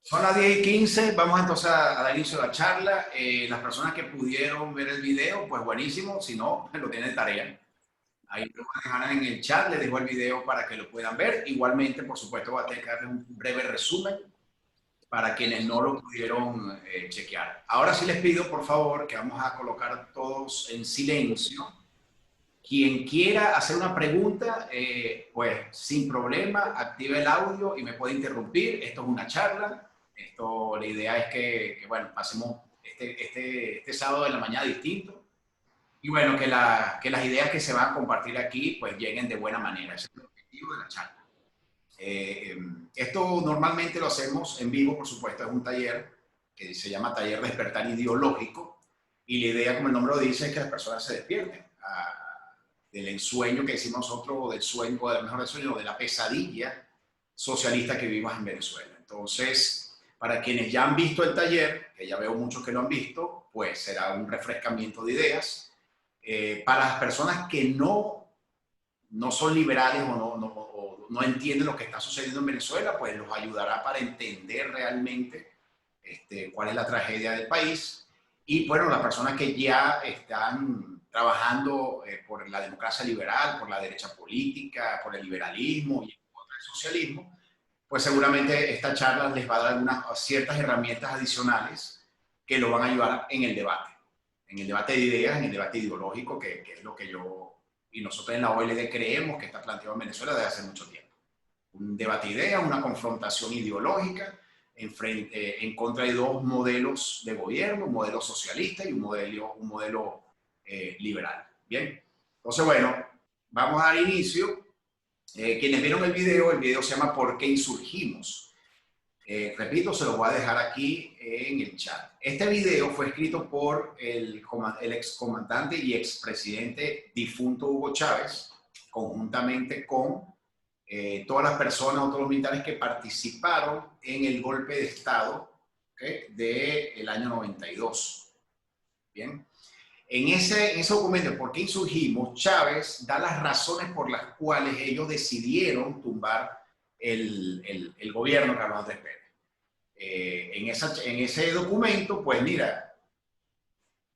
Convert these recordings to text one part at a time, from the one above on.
Son las 10:15, vamos entonces a dar inicio a la charla. Las personas que pudieron ver el video, pues buenísimo, si no, lo tienen de tarea. Ahí lo van a dejar en el chat, les dejo el video para que lo puedan ver. Igualmente, por supuesto, voy a tener que darles un breve resumen para quienes no lo pudieron chequear. Ahora sí les pido, por favor, que vamos a colocar todos en silencio. Quien quiera hacer una pregunta, pues sin problema, active el audio y me puede interrumpir. Esto es una charla. La idea es que bueno, pasemos este sábado de la mañana distinto. Y bueno, que las ideas que se van a compartir aquí, pues lleguen de buena manera. Ese es el objetivo de la charla. Esto normalmente lo hacemos en vivo, por supuesto, es un taller que se llama Taller Despertar Ideológico. Y la idea, como el nombre lo dice, es que las personas se despierten del ensueño que decimos nosotros, o del sueño, o del mejor del sueño, o de la pesadilla socialista que vivimos en Venezuela. Entonces, para quienes ya han visto el taller, que ya veo muchos que lo han visto, pues será un refrescamiento de ideas. Para las personas que no son liberales o no entienden lo que está sucediendo en Venezuela, pues los ayudará para entender realmente cuál es la tragedia del país. Y bueno, las personas que ya están trabajando por la democracia liberal, por la derecha política, por el liberalismo y contra el socialismo, pues seguramente esta charla les va a dar algunas ciertas herramientas adicionales que lo van a ayudar en el debate de ideas, en el debate ideológico, que es lo que yo y nosotros en la OLD creemos que está planteado en Venezuela desde hace mucho tiempo. Un debate de ideas, una confrontación ideológica en contra de dos modelos de gobierno, un modelo socialista y un modelo liberal. Bien, entonces bueno, vamos a dar inicio. Quienes vieron el video se llama ¿Por qué insurgimos? Repito, se los voy a dejar aquí en el chat. Este video fue escrito por el excomandante y expresidente difunto Hugo Chávez, conjuntamente con todas las personas o todos los militares que participaron en el golpe de Estado, ¿okay?, del año 92. Bien. En ese documento, ¿por qué insurgimos?, Chávez da las razones por las cuales ellos decidieron tumbar el gobierno de Carlos Andrés Pérez. En ese documento, pues mira,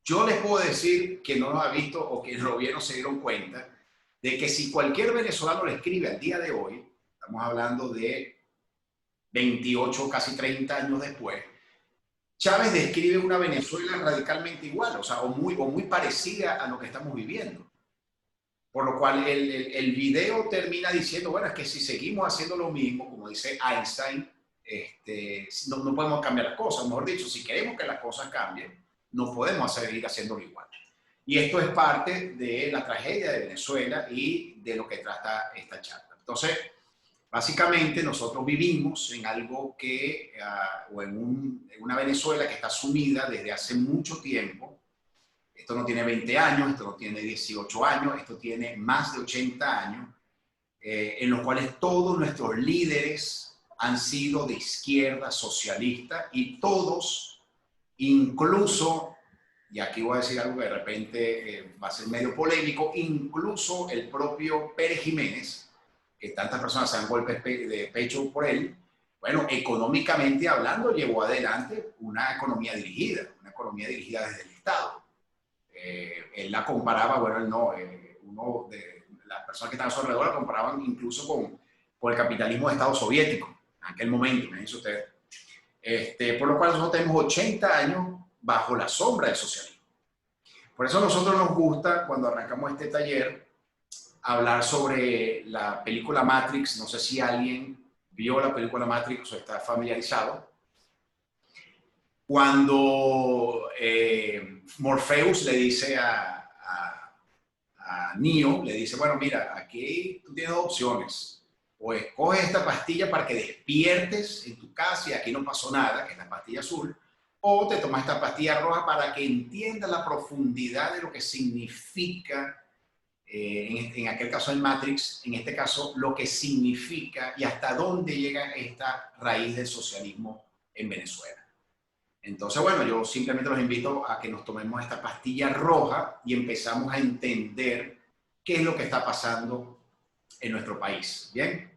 yo les puedo decir que no lo ha visto o que los gobiernos se dieron cuenta de que si cualquier venezolano le escribe al día de hoy, estamos hablando de 28, casi 30 años después, Chávez describe una Venezuela radicalmente igual, o sea, o muy parecida a lo que estamos viviendo. Por lo cual el video termina diciendo, bueno, es que si seguimos haciendo lo mismo, como dice Einstein, no podemos cambiar las cosas. Mejor dicho, si queremos que las cosas cambien, no podemos seguir haciéndolo igual. Y esto es parte de la tragedia de Venezuela y de lo que trata esta charla. Entonces, básicamente nosotros vivimos en algo que, o en una Venezuela que está sumida desde hace mucho tiempo. Esto no tiene 20 años, esto no tiene 18 años, esto tiene más de 80 años, en los cuales todos nuestros líderes han sido de izquierda, socialista, y todos, incluso, y aquí voy a decir algo que de repente va a ser medio polémico, incluso el propio Pérez Jiménez, que tantas personas se dan golpes de pecho por él, bueno, económicamente hablando, llevó adelante una economía dirigida desde el Estado. Él la comparaba, bueno, él no, uno de las personas que estaban a su alrededor la comparaban incluso con el capitalismo de Estado soviético, en aquel momento, imagínense ustedes. Por lo cual nosotros tenemos 80 años bajo la sombra del socialismo. Por eso a nosotros nos gusta, cuando arrancamos este taller, hablar sobre la película Matrix. No sé si alguien vio la película Matrix o está familiarizado. Cuando Morpheus le dice a Neo, le dice, bueno, mira, aquí tú tienes dos opciones. O escoges esta pastilla para que despiertes en tu casa y aquí no pasó nada, que es la pastilla azul, o te tomas esta pastilla roja para que entiendas la profundidad de lo que significa, en aquel caso en Matrix, en este caso, lo que significa y hasta dónde llega esta raíz del socialismo en Venezuela. Entonces, bueno, yo simplemente los invito a que nos tomemos esta pastilla roja y empezamos a entender qué es lo que está pasando en nuestro país. Bien.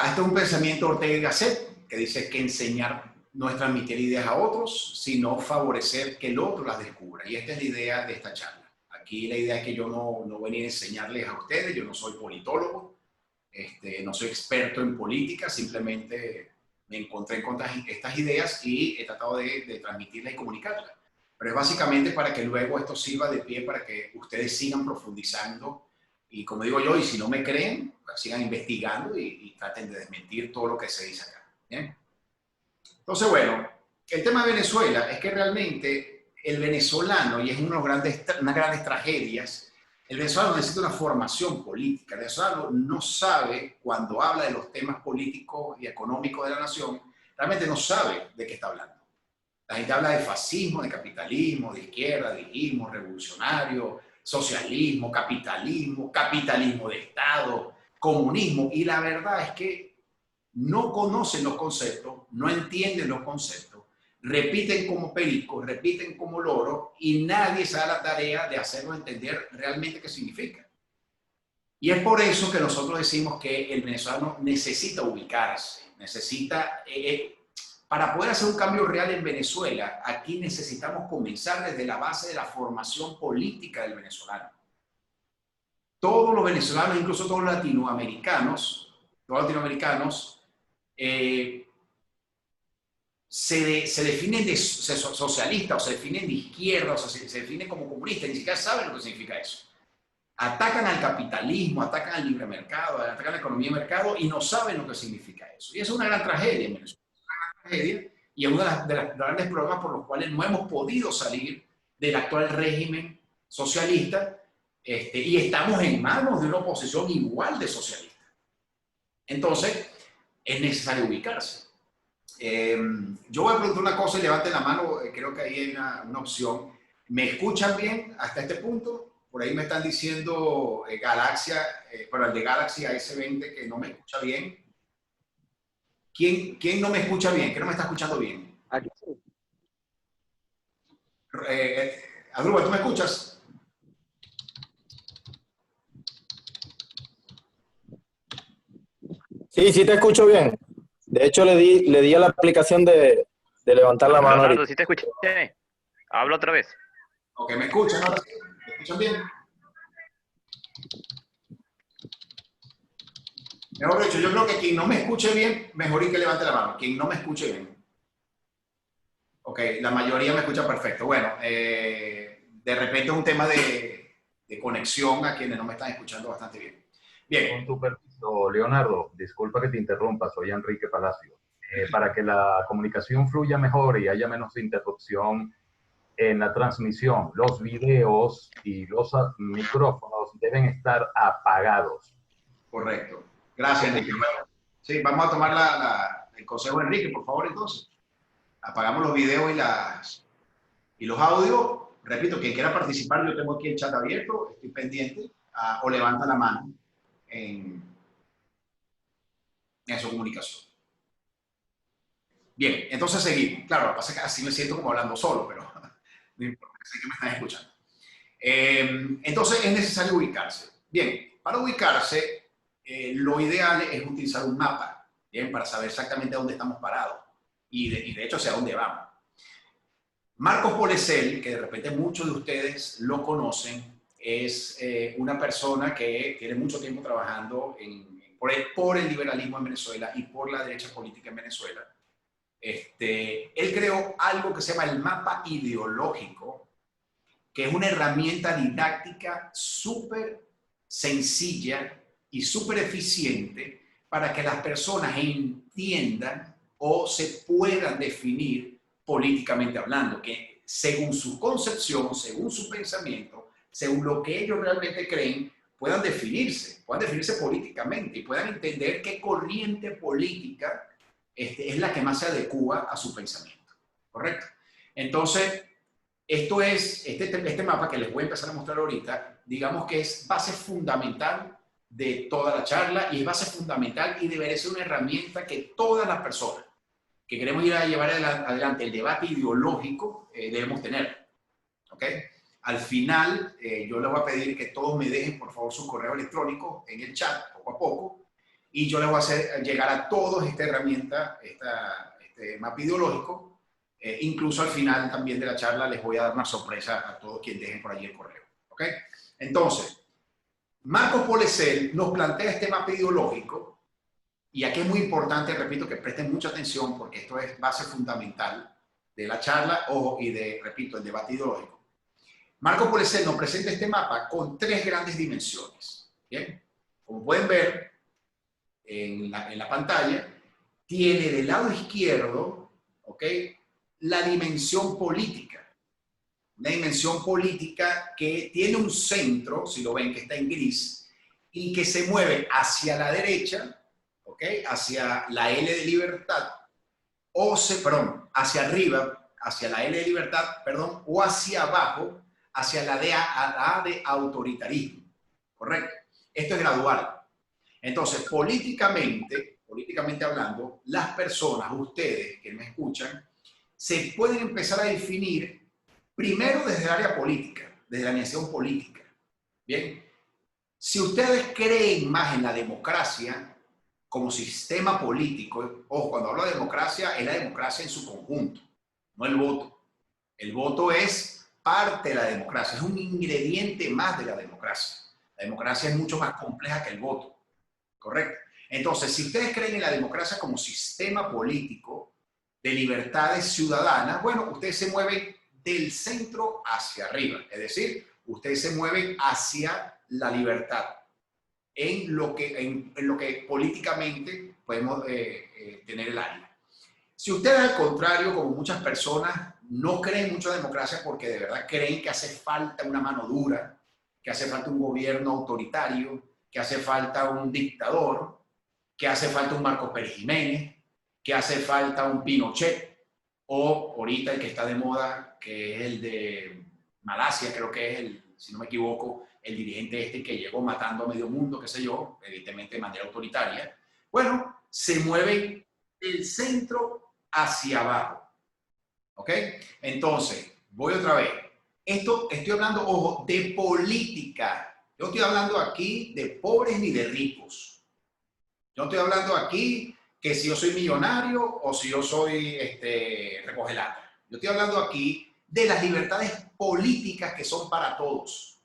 Este es un pensamiento de Ortega y Gasset, que dice que enseñar no es transmitir ideas a otros, sino favorecer que el otro las descubra. Y esta es la idea de esta charla. Aquí la idea es que yo no venía a enseñarles a ustedes, yo no soy politólogo, no soy experto en política, simplemente me encontré con estas ideas y he tratado de transmitirlas y comunicarlas. Pero es básicamente para que luego esto sirva de pie para que ustedes sigan profundizando y, como digo yo, y si no me creen, pues sigan investigando y traten de desmentir todo lo que se dice acá. ¿Bien? Entonces, bueno, el tema de Venezuela es que realmente el venezolano, y es unas grandes tragedias, el venezolano necesita una formación política. El venezolano no sabe, cuando habla de los temas políticos y económicos de la nación, realmente no sabe de qué está hablando. La gente habla de fascismo, de capitalismo, de izquierda, dirigismo, revolucionario, socialismo, capitalismo de Estado, comunismo, y la verdad es que no conocen los conceptos, no entienden los conceptos, repiten como perico, repiten como loro, y nadie se da la tarea de hacerlo entender realmente qué significa. Y es por eso que nosotros decimos que el venezolano necesita ubicarse, necesita... para poder hacer un cambio real en Venezuela, aquí necesitamos comenzar desde la base de la formación política del venezolano. Todos los venezolanos, incluso todos los latinoamericanos, se definen de socialistas, o se definen de izquierda, o se definen como comunistas, ni siquiera saben lo que significa eso. Atacan al capitalismo, atacan al libre mercado, atacan a la economía de mercado y no saben lo que significa eso. Y eso es una gran tragedia en Venezuela. Y es uno de los grandes problemas por los cuales no hemos podido salir del actual régimen socialista, y estamos en manos de una oposición igual de socialista. Entonces, es necesario ubicarse. Yo voy a preguntar una cosa y levanten la mano, creo que ahí hay una opción. ¿Me escuchan bien hasta este punto? Por ahí me están diciendo Galaxia, pero el de Galaxy A S20 que no me escucha bien. ¿Quién no me escucha bien? ¿Quién no me está escuchando bien? Aquí sí. Adruba, ¿tú me escuchas? Sí, sí te escucho bien. De hecho, le di a la aplicación de levantar la mano Leonardo, ahorita. sí te escuché. Hablo otra vez. Ok, ¿me escuchan ahora sí? ¿Me escuchan bien? Mejor dicho, yo creo que quien no me escuche bien, mejor y que levante la mano. Quien no me escuche bien. Ok, la mayoría me escucha perfecto. Bueno, de repente es un tema de conexión a quienes no me están escuchando bastante bien. Bien. Con tu permiso, Leonardo, disculpa que te interrumpa, soy Enrique Palacio. Para que la comunicación fluya mejor y haya menos interrupción en la transmisión, los videos y los micrófonos deben estar apagados. Correcto. Gracias, Enrique. Bueno, sí, vamos a tomar el consejo de Enrique, por favor, entonces. Apagamos los videos y los audios. Repito, quien quiera participar, yo tengo aquí el chat abierto, estoy pendiente, o levanta la mano en su comunicación. Bien, entonces seguimos. Claro, lo que pasa es que así me siento como hablando solo, pero no importa, sé que me están escuchando. Entonces es necesario ubicarse. Bien, para ubicarse, lo ideal es utilizar un mapa, bien, para saber exactamente dónde estamos parados y de hecho hacia dónde vamos. Marcos Polesel, que de repente muchos de ustedes lo conocen, es una persona que tiene mucho tiempo trabajando por el liberalismo en Venezuela y por la derecha política en Venezuela. Él creó algo que se llama el mapa ideológico, que es una herramienta didáctica súper sencilla y súper eficiente para que las personas entiendan o se puedan definir políticamente hablando, que según su concepción, según su pensamiento, según lo que ellos realmente creen, puedan definirse políticamente y puedan entender qué corriente política es la que más se adecua a su pensamiento, ¿correcto? Entonces, esto es, este mapa que les voy a empezar a mostrar ahorita, digamos que es base fundamental de toda la charla y es base fundamental y debería ser una herramienta que todas las personas que queremos ir a llevar adelante el debate ideológico debemos tener, ¿ok? Al final, yo les voy a pedir que todos me dejen, por favor, su correo electrónico en el chat, poco a poco, y yo les voy a hacer llegar a todos esta herramienta, este mapa ideológico. Incluso al final también de la charla les voy a dar una sorpresa a todos quienes dejen por allí el correo. ¿Ok? Entonces, Marco Polesel nos plantea este mapa ideológico, y aquí es muy importante, repito, que presten mucha atención porque esto es base fundamental de la charla, ojo, y de, repito, el debate ideológico. Marco Polesel nos presenta este mapa con 3 grandes dimensiones. ¿Bien? Como pueden ver en la pantalla, tiene del lado izquierdo, ¿ok?, la dimensión política. Una dimensión política que tiene un centro, si lo ven que está en gris, y que se mueve hacia la derecha, ¿ok?, hacia la L de libertad, hacia arriba, hacia la L de libertad, perdón, o hacia abajo, hacia la A de autoritarismo. ¿Correcto? Esto es gradual. Entonces, políticamente hablando, las personas, ustedes que me escuchan, se pueden empezar a definir primero desde el área política, desde la dimensión política. Bien, si ustedes creen más en la democracia como sistema político, ojo, cuando hablo de democracia, es la democracia en su conjunto, no el voto. El voto es parte de la democracia, es un ingrediente más de la democracia. La democracia es mucho más compleja que el voto, ¿correcto? Entonces, si ustedes creen en la democracia como sistema político de libertades ciudadanas, bueno, ustedes se mueven del centro hacia arriba, es decir, ustedes se mueven hacia la libertad, en lo que políticamente podemos tener el área. Si ustedes, al contrario, como muchas personas, no creen mucho en democracia porque de verdad creen que hace falta una mano dura, que hace falta un gobierno autoritario, que hace falta un dictador, que hace falta un Marcos Pérez Jiménez, que hace falta un Pinochet, o ahorita el que está de moda, que es el de Malasia, creo que es si no me equivoco, el dirigente este que llegó matando a medio mundo, qué sé yo, evidentemente de manera autoritaria. Bueno, se mueven del centro hacia abajo. ¿Ok? Entonces, voy otra vez. Estoy hablando, ojo, de política. Yo estoy hablando aquí de pobres ni de ricos. Yo estoy hablando aquí que si yo soy millonario o si yo soy recogelata. Yo estoy hablando aquí de las libertades políticas que son para todos.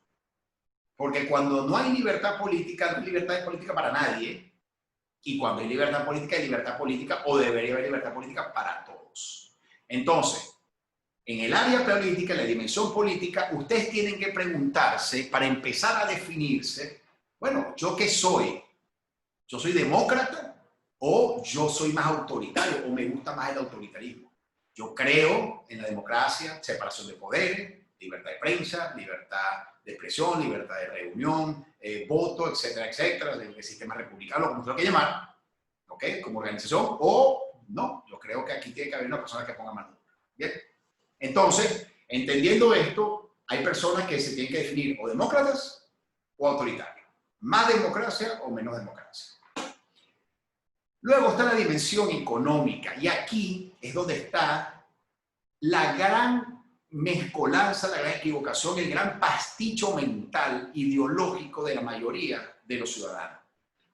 Porque cuando no hay libertad política, no hay libertad política para nadie. Y cuando hay libertad política o debería haber libertad política para todos. Entonces, en el área política, en la dimensión política, ustedes tienen que preguntarse, para empezar a definirse, bueno, ¿yo qué soy? ¿Yo soy demócrata o yo soy más autoritario o me gusta más el autoritarismo? Yo creo en la democracia, separación de poderes, libertad de prensa, libertad de expresión, libertad de reunión, voto, etcétera, etcétera, el sistema republicano, como se lo que llamar, ¿ok? Como organización, o no, yo creo que aquí tiene que haber una persona que ponga mano. Bien. Entonces, entendiendo esto, hay personas que se tienen que definir o demócratas o autoritarios. Más democracia o menos democracia. Luego está la dimensión económica, y aquí es donde está la gran mezcolanza, la gran equivocación, el gran pasticho mental, ideológico de la mayoría de los ciudadanos.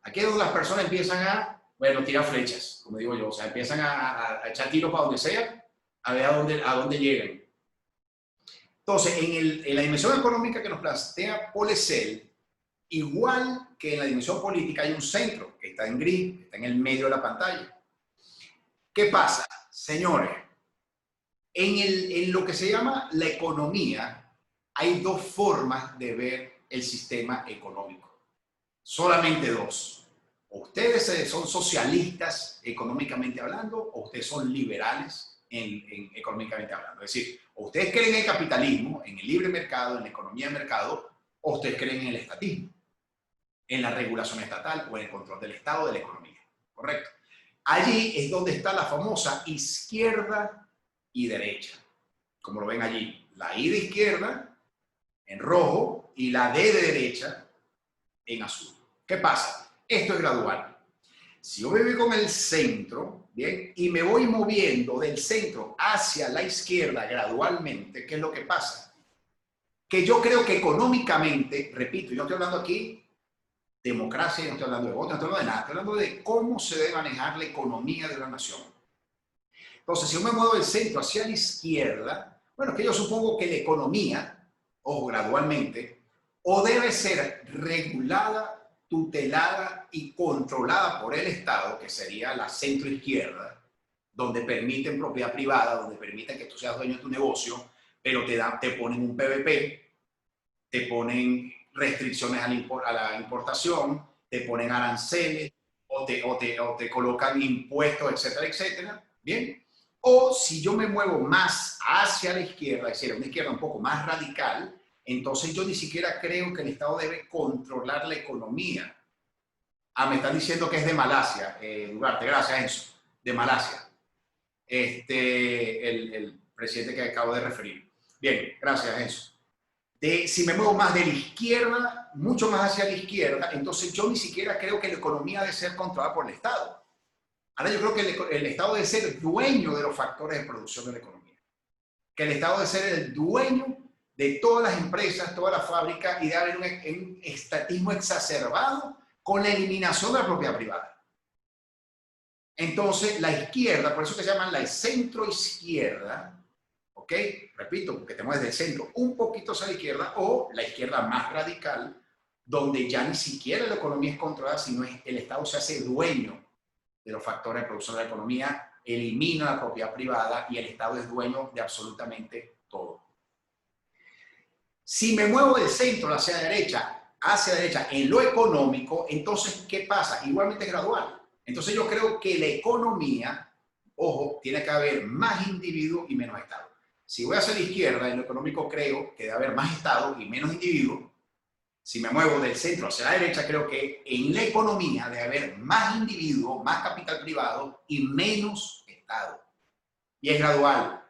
Aquí es donde las personas empiezan a, bueno, tirar flechas, como digo yo, o sea, empiezan a echar tiros para donde sea, a ver a dónde llegan. Entonces, en la dimensión económica que nos plantea Polesel, igual que en la dimensión política, hay un centro que está en gris, está en el medio de la pantalla. ¿Qué pasa? Señores, en lo que se llama la economía, hay 2 formas de ver el sistema económico. Solamente 2. O ustedes son socialistas económicamente hablando, o ustedes son liberales económicamente hablando. Es decir, o ustedes creen en el capitalismo, en el libre mercado, en la economía de mercado, o ustedes creen en el estatismo, en la regulación estatal o en el control del Estado de la economía. ¿Correcto? Allí es donde está la famosa izquierda y derecha. Como lo ven allí, la I de izquierda en rojo y la D de derecha en azul. ¿Qué pasa? Esto es gradual. Si yo me voy con el centro, ¿bien? Y me voy moviendo del centro hacia la izquierda gradualmente, ¿qué es lo que pasa? Que yo creo que económicamente, repito, yo estoy hablando aquí democracia, no estoy hablando de voto, no estoy hablando de nada, estoy hablando de cómo se debe manejar la economía de una nación. Entonces, si yo me muevo del centro hacia la izquierda, bueno, que yo supongo que la economía, o gradualmente, o debe ser regulada, tutelada y controlada por el Estado, que sería la centroizquierda, donde permiten propiedad privada, donde permiten que tú seas dueño de tu negocio, pero te ponen un PVP, te ponen restricciones a la importación, te ponen aranceles, o te colocan impuestos, etcétera, etcétera. Bien. O si yo me muevo más hacia la izquierda, es decir, una izquierda un poco más radical, entonces yo ni siquiera creo que el Estado debe controlar la economía. Ah, me están diciendo que es de Malasia, Duarte, gracias Enzo, de Malasia. El presidente que acabo de referir. Bien, gracias Enzo. Si me muevo más de la izquierda, mucho más hacia la izquierda, entonces yo ni siquiera creo que la economía debe ser controlada por el Estado. Ahora yo creo que el Estado debe ser dueño de los factores de producción de la economía. Que el Estado debe ser el dueño de todas las empresas, todas las fábricas, y debe haber un estatismo exacerbado con la eliminación de la propiedad privada. Entonces, la izquierda, por eso que se llaman la centroizquierda, ¿ok? Repito, porque tenemos desde el centro un poquito hacia la izquierda, o la izquierda más radical, donde ya ni siquiera la economía es controlada, sino el Estado se hace dueño de los factores de producción de la economía, elimina la propiedad privada y el Estado es dueño de absolutamente todo. Si me muevo del centro hacia la derecha en lo económico, entonces, ¿qué pasa? Igualmente es gradual. Entonces yo creo que la economía, ojo, tiene que haber más individuo y menos Estado. Si voy hacia la izquierda, en lo económico creo que debe haber más Estado y menos individuo. Si me muevo del centro hacia la derecha, creo que en la economía debe haber más individuo, más capital privado y menos Estado. Y es gradual.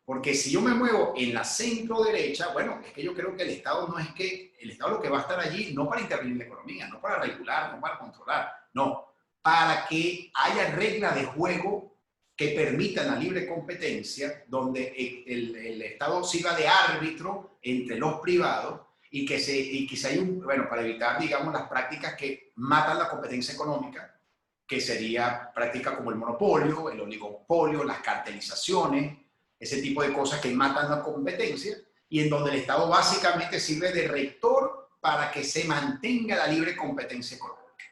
Porque si yo me muevo en la centro derecha, bueno, es que yo creo que el Estado no es que, el Estado lo que va a estar allí no para intervenir en la economía, no para regular, no para controlar, no, para que haya reglas de juego que permitan la libre competencia, donde el Estado sirva de árbitro entre los privados y que se hay bueno, para evitar, digamos, las prácticas que matan la competencia económica, que sería prácticas como el monopolio, el oligopolio, las cartelizaciones, ese tipo de cosas que matan la competencia, y en donde el Estado básicamente sirve de rector para que se mantenga la libre competencia económica.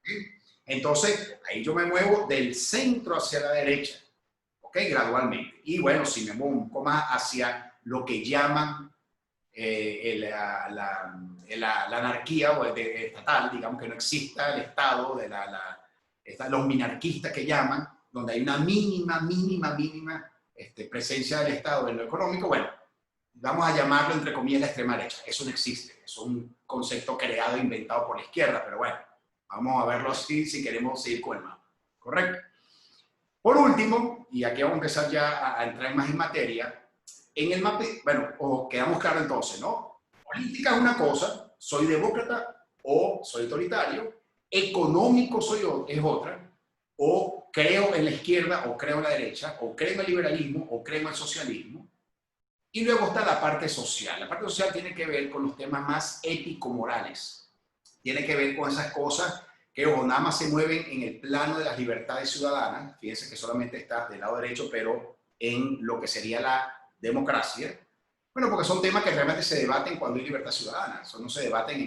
¿Sí? Entonces, ahí yo me muevo del centro hacia la derecha, ¿ok? Gradualmente. Y bueno, si me muevo un poco más hacia lo que llaman la anarquía o estatal, digamos que no exista el Estado, los minarquistas que llaman, donde hay una mínima presencia del Estado en lo económico, bueno, vamos a llamarlo entre comillas la extrema derecha. Eso no existe, eso es un concepto creado e inventado por la izquierda, pero bueno, vamos a verlo así si queremos seguir con el mapa, ¿correcto? Por último, y aquí vamos a empezar ya a entrar más en materia, en el mapa, bueno, quedamos claros entonces, ¿no? Política es una cosa, soy demócrata o soy autoritario, económico es otra, o creo en la izquierda o creo en la derecha, o creo en el liberalismo o creo en el socialismo. Y luego está la parte social. La parte social tiene que ver con los temas más ético-morales. Tiene que ver con esas cosas que ojo, nada más se mueven en el plano de las libertades ciudadanas. Fíjense que solamente está del lado derecho, pero en lo que sería la democracia. Bueno, porque son temas que realmente se debaten cuando hay libertad ciudadana. Eso no se debaten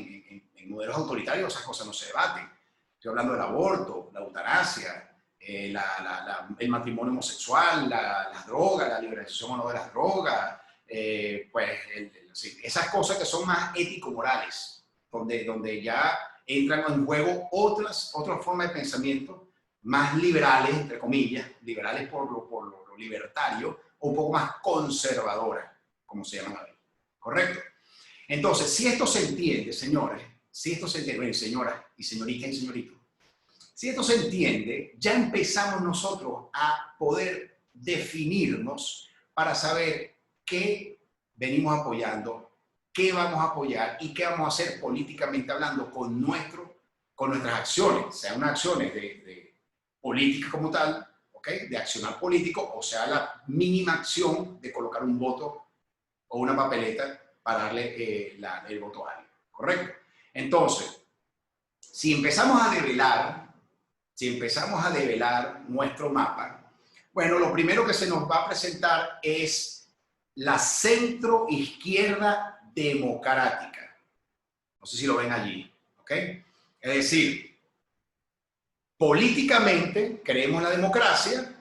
en modelos autoritarios, esas cosas no se debaten. Estoy hablando del aborto, la eutanasia, el matrimonio homosexual, las drogas, la liberalización o no de las drogas, esas cosas que son más ético-morales, donde ya entran en juego otras formas de pensamiento más liberales, entre comillas, liberales por lo libertario, o un poco más conservadoras, como se llaman ahí. ¿Correcto? Entonces, si esto se entiende, señores, si esto se entiende, señoras y señoritas y señoritos, si esto se entiende, ya empezamos nosotros a poder definirnos para saber qué venimos apoyando, qué vamos a apoyar y qué vamos a hacer políticamente hablando con nuestras acciones, sean unas acciones de política como tal, ¿okay? De accionar político, o sea, la mínima acción de colocar un voto o una papeleta para darle el voto a alguien, ¿correcto? Entonces, si empezamos a develar nuestro mapa, bueno, lo primero que se nos va a presentar es la centro-izquierda democrática. No sé si lo ven allí, ¿ok? Es decir, políticamente creemos en la democracia,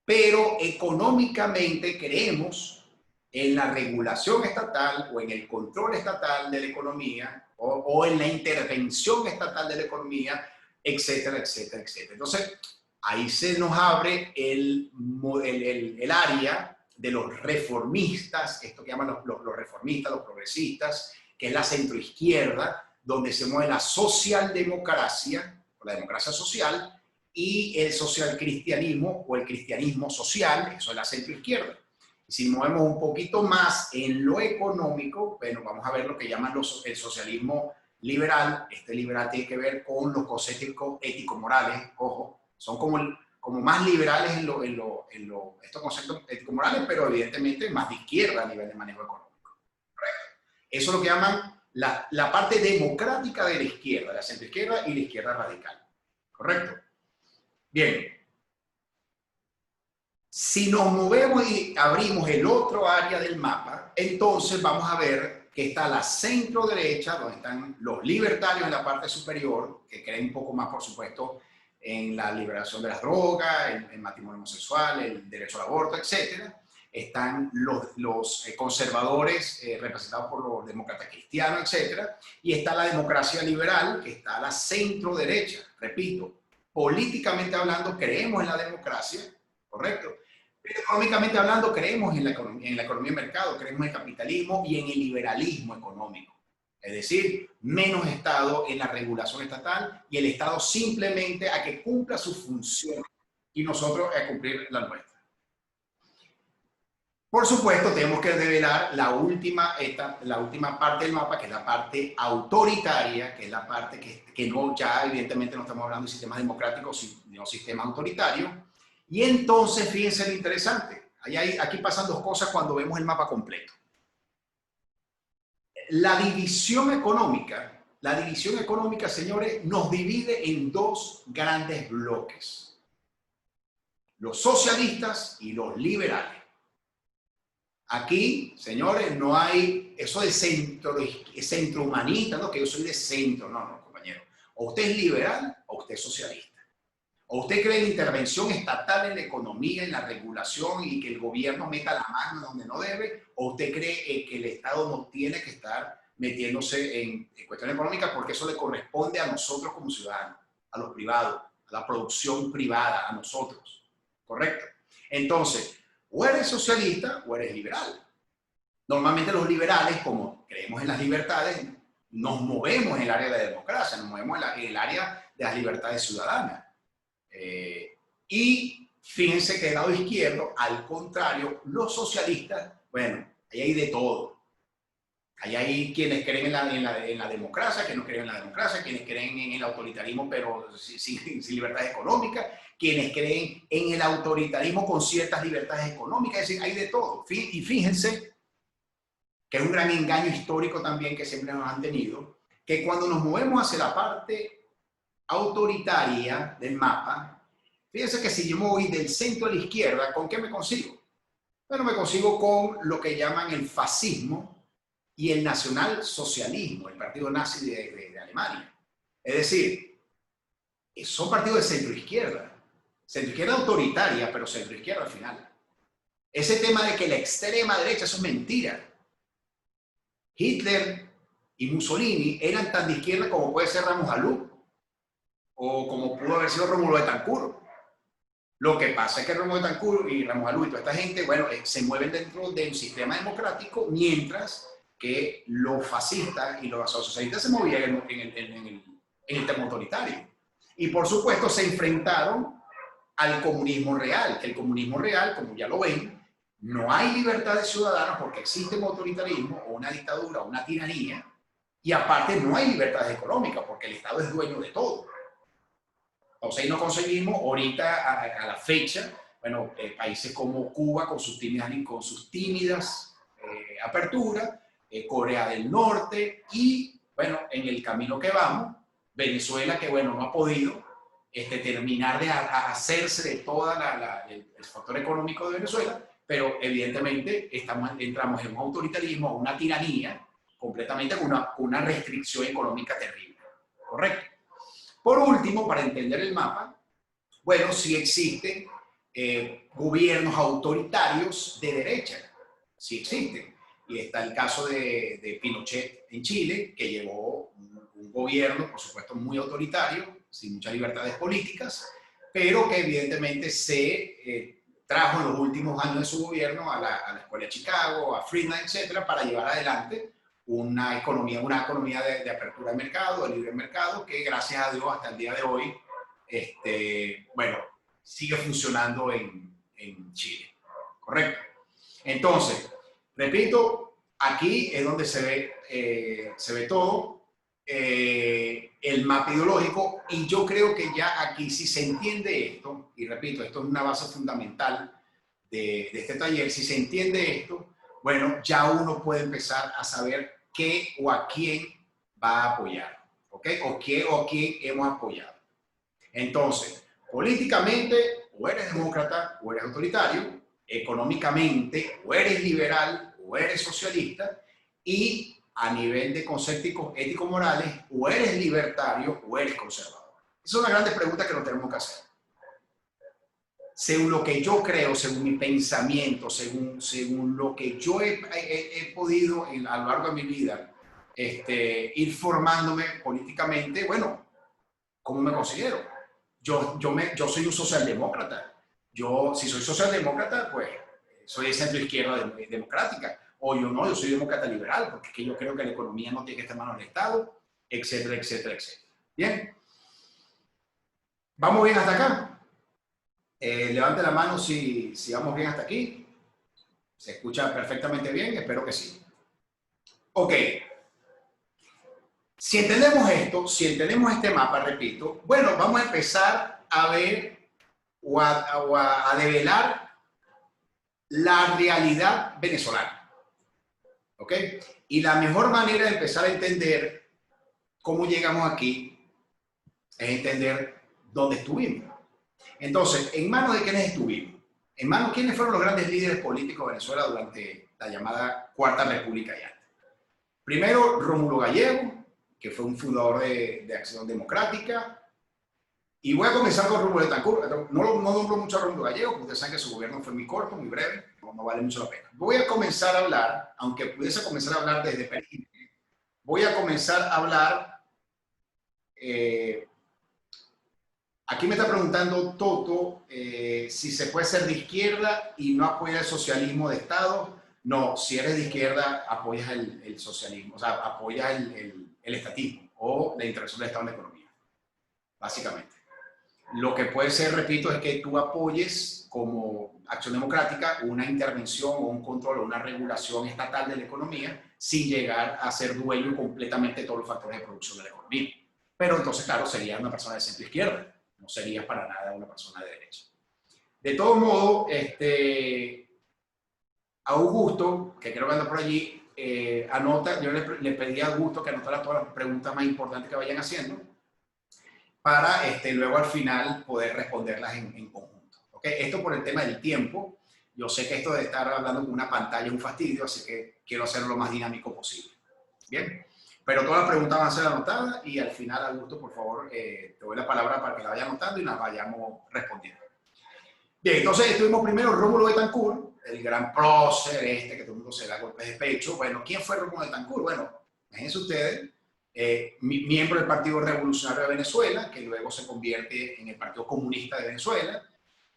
pero económicamente creemos en la regulación estatal o en el control estatal de la economía o en la intervención estatal de la economía, etcétera, etcétera, etcétera. Entonces, ahí se nos abre el área de los reformistas, esto que llaman los reformistas, los progresistas, que es la centroizquierda, donde se mueve la socialdemocracia, o la democracia social, y el socialcristianismo o el cristianismo social, eso es la centroizquierda. Si movemos un poquito más en lo económico, bueno, vamos a ver lo que llaman el socialismo liberal. Este liberal tiene que ver con los conceptos ético-morales, ojo, son como más liberales en estos conceptos ético-morales, pero evidentemente más de izquierda a nivel de manejo económico. ¿Correcto? Eso es lo que llaman la parte democrática de la izquierda, la centroizquierda y la izquierda radical. ¿Correcto? Bien. Si nos movemos y abrimos el otro área del mapa, entonces vamos a ver que está la centro derecha, donde están los libertarios en la parte superior, que creen un poco más, por supuesto, en la liberación de las drogas, el matrimonio homosexual, el derecho al aborto, etc. Están los conservadores representados por los demócratas cristianos, etc. Y está la democracia liberal, que está a la centro derecha. Repito, políticamente hablando creemos en la democracia, ¿correcto? Pero económicamente hablando creemos en la economía de mercado, creemos en el capitalismo y en el liberalismo económico. Es decir, menos Estado en la regulación estatal y el Estado simplemente a que cumpla sus funciones y nosotros a cumplir la nuestra. Por supuesto, tenemos que develar la última parte del mapa, que es la parte autoritaria, que es la parte que no, ya evidentemente no estamos hablando de sistemas democráticos, sino sistemas autoritarios. Y entonces, fíjense lo interesante, aquí pasan dos cosas cuando vemos el mapa completo. La división económica, señores, nos divide en dos grandes bloques. Los socialistas y los liberales. Aquí, señores, no hay eso de centro humanista, ¿no? Que yo soy de centro. No, compañero. O usted es liberal o usted es socialista. O usted cree en la intervención estatal en la economía, en la regulación y que el gobierno meta la mano donde no debe, o usted cree que el Estado no tiene que estar metiéndose en cuestiones económicas porque eso le corresponde a nosotros como ciudadanos, a los privados, a la producción privada, a nosotros. ¿Correcto? Entonces, o eres socialista o eres liberal. Normalmente los liberales, como creemos en las libertades, nos movemos en el área de la democracia, nos movemos en el área de las libertades ciudadanas. Y fíjense que del lado izquierdo, al contrario, los socialistas, bueno, ahí hay de todo. Ahí hay quienes creen en la democracia, quienes no creen en la democracia, quienes creen en el autoritarismo pero sin libertades económicas, quienes creen en el autoritarismo con ciertas libertades económicas, es decir, hay de todo. Y fíjense que es un gran engaño histórico también que siempre nos han tenido, que cuando nos movemos hacia la parte autoritaria del mapa, fíjense que si yo me voy del centro a la izquierda, ¿con qué me consigo? Bueno, me consigo con lo que llaman el fascismo y el nacionalsocialismo, el partido nazi de Alemania. Es decir, son partidos de centro-izquierda autoritaria, pero centro-izquierda al final. Ese tema de que la extrema derecha, eso es mentira. Hitler y Mussolini eran tan de izquierda como puede ser Ramos Alú, o como pudo haber sido Rómulo Betancourt. Lo que pasa es que Rómulo Betancourt y Ramos Alú y toda esta gente, bueno, se mueven dentro de un sistema democrático, mientras que los fascistas y los socialistas se movían en el tema autoritario. Y por supuesto se enfrentaron al comunismo real, que el comunismo real, como ya lo ven, no hay libertad de ciudadanos porque existe un autoritarismo o una dictadura o una tiranía, y aparte no hay libertades económicas porque el Estado es dueño de todo. Entonces ahí no conseguimos ahorita a la fecha, bueno, países como Cuba con sus tímidas aperturas, Corea del Norte y, bueno, en el camino que vamos, Venezuela que, bueno, no ha podido terminar de hacerse de todo el factor económico de Venezuela, pero evidentemente entramos en un autoritarismo, una tiranía, completamente con una restricción económica terrible. ¿Correcto? Por último, para entender el mapa, bueno, sí existen gobiernos autoritarios de derecha, sí existen. Y está el caso de Pinochet en Chile, que llevó un gobierno, por supuesto, muy autoritario, sin muchas libertades políticas, pero que evidentemente se trajo en los últimos años de su gobierno a la Escuela de Chicago, a Friedman, etcétera, para llevar adelante una economía de apertura de mercado, de libre mercado, que gracias a Dios hasta el día de hoy, bueno, sigue funcionando en Chile. ¿Correcto? Entonces, repito, aquí es donde se ve todo, el mapa ideológico, y yo creo que ya aquí si se entiende esto, y repito, esto es una base fundamental de este taller, si se entiende esto, bueno, ya uno puede empezar a saber qué o a quién va a apoyar, ¿ok? O qué o a quién hemos apoyado. Entonces, políticamente, o eres demócrata o eres autoritario, económicamente, o eres liberal o eres socialista, y a nivel de conceptos ético-morales, o eres libertario o eres conservador. Esas son las grandes preguntas que nos tenemos que hacer. Según lo que yo creo, según mi pensamiento, según lo que yo he podido a lo largo de mi vida ir formándome políticamente, bueno, ¿cómo me considero? Yo soy un socialdemócrata. Si soy socialdemócrata, pues soy de centro izquierda democrática. O yo soy demócrata liberal, porque es que yo creo que la economía no tiene que estar en manos del Estado, etcétera, etcétera, etcétera. Bien. ¿Vamos bien hasta acá? Levante la mano si vamos bien hasta aquí. ¿Se escucha perfectamente bien? Espero que sí. Ok. Si entendemos esto, si entendemos este mapa, repito, bueno, vamos a empezar a ver o a develar la realidad venezolana. ¿Ok? Y la mejor manera de empezar a entender cómo llegamos aquí es entender dónde estuvimos. Entonces, ¿en manos de quiénes estuvimos? ¿En manos de quiénes fueron los grandes líderes políticos de Venezuela durante la llamada Cuarta República y antes? Primero, Rómulo Gallego, que fue un fundador de Acción Democrática. Y voy a comenzar con Rómulo Betancourt. No nombro mucho a Rómulo Gallego, porque ustedes saben que su gobierno fue muy corto, muy breve, no vale mucho la pena. Voy a comenzar a hablar, aunque pudiese comenzar a hablar desde Perú, voy a comenzar a hablar... aquí me está preguntando Toto si se puede ser de izquierda y no apoya el socialismo de Estado. No, si eres de izquierda apoyas el socialismo, o sea, apoyas el estatismo o la intervención del Estado en la economía, básicamente. Lo que puede ser, repito, es que tú apoyes como Acción Democrática una intervención o un control o una regulación estatal de la economía sin llegar a ser dueño completamente de todos los factores de producción de la economía. Pero entonces, claro, serías una persona de centro izquierda. No sería para nada una persona de derecha. De todo modo, Augusto, que creo que anda por allí, anota, yo le pedí a Augusto que anotara todas las preguntas más importantes que vayan haciendo para luego al final poder responderlas en conjunto. ¿Okay? Esto por el tema del tiempo. Yo sé que esto de estar hablando con una pantalla es un fastidio, así que quiero hacerlo lo más dinámico posible. Bien. Pero todas las preguntas van a ser anotadas y al final, Augusto, por favor, te doy la palabra para que la vaya anotando y las vayamos respondiendo. Bien, entonces estuvimos primero Rómulo Betancourt, el gran prócer que todo el mundo se da golpes de pecho. Bueno, ¿quién fue Rómulo Betancourt? Bueno, imagínense ustedes, miembro del Partido Revolucionario de Venezuela, que luego se convierte en el Partido Comunista de Venezuela.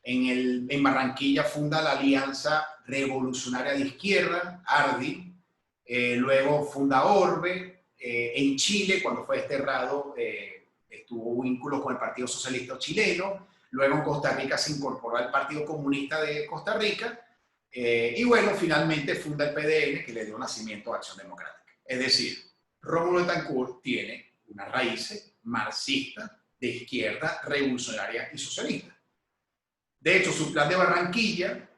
En Barranquilla funda la Alianza Revolucionaria de Izquierda, ARDI. Luego funda Orbe. En Chile, cuando fue desterrado, tuvo vínculos con el Partido Socialista Chileno. Luego en Costa Rica se incorporó al Partido Comunista de Costa Rica. Y bueno, finalmente funda el PDN, que le dio nacimiento a Acción Democrática. Es decir, Rómulo Betancourt tiene unas raíces marxistas, de izquierda, revolucionaria y socialista. De hecho, su plan de Barranquilla,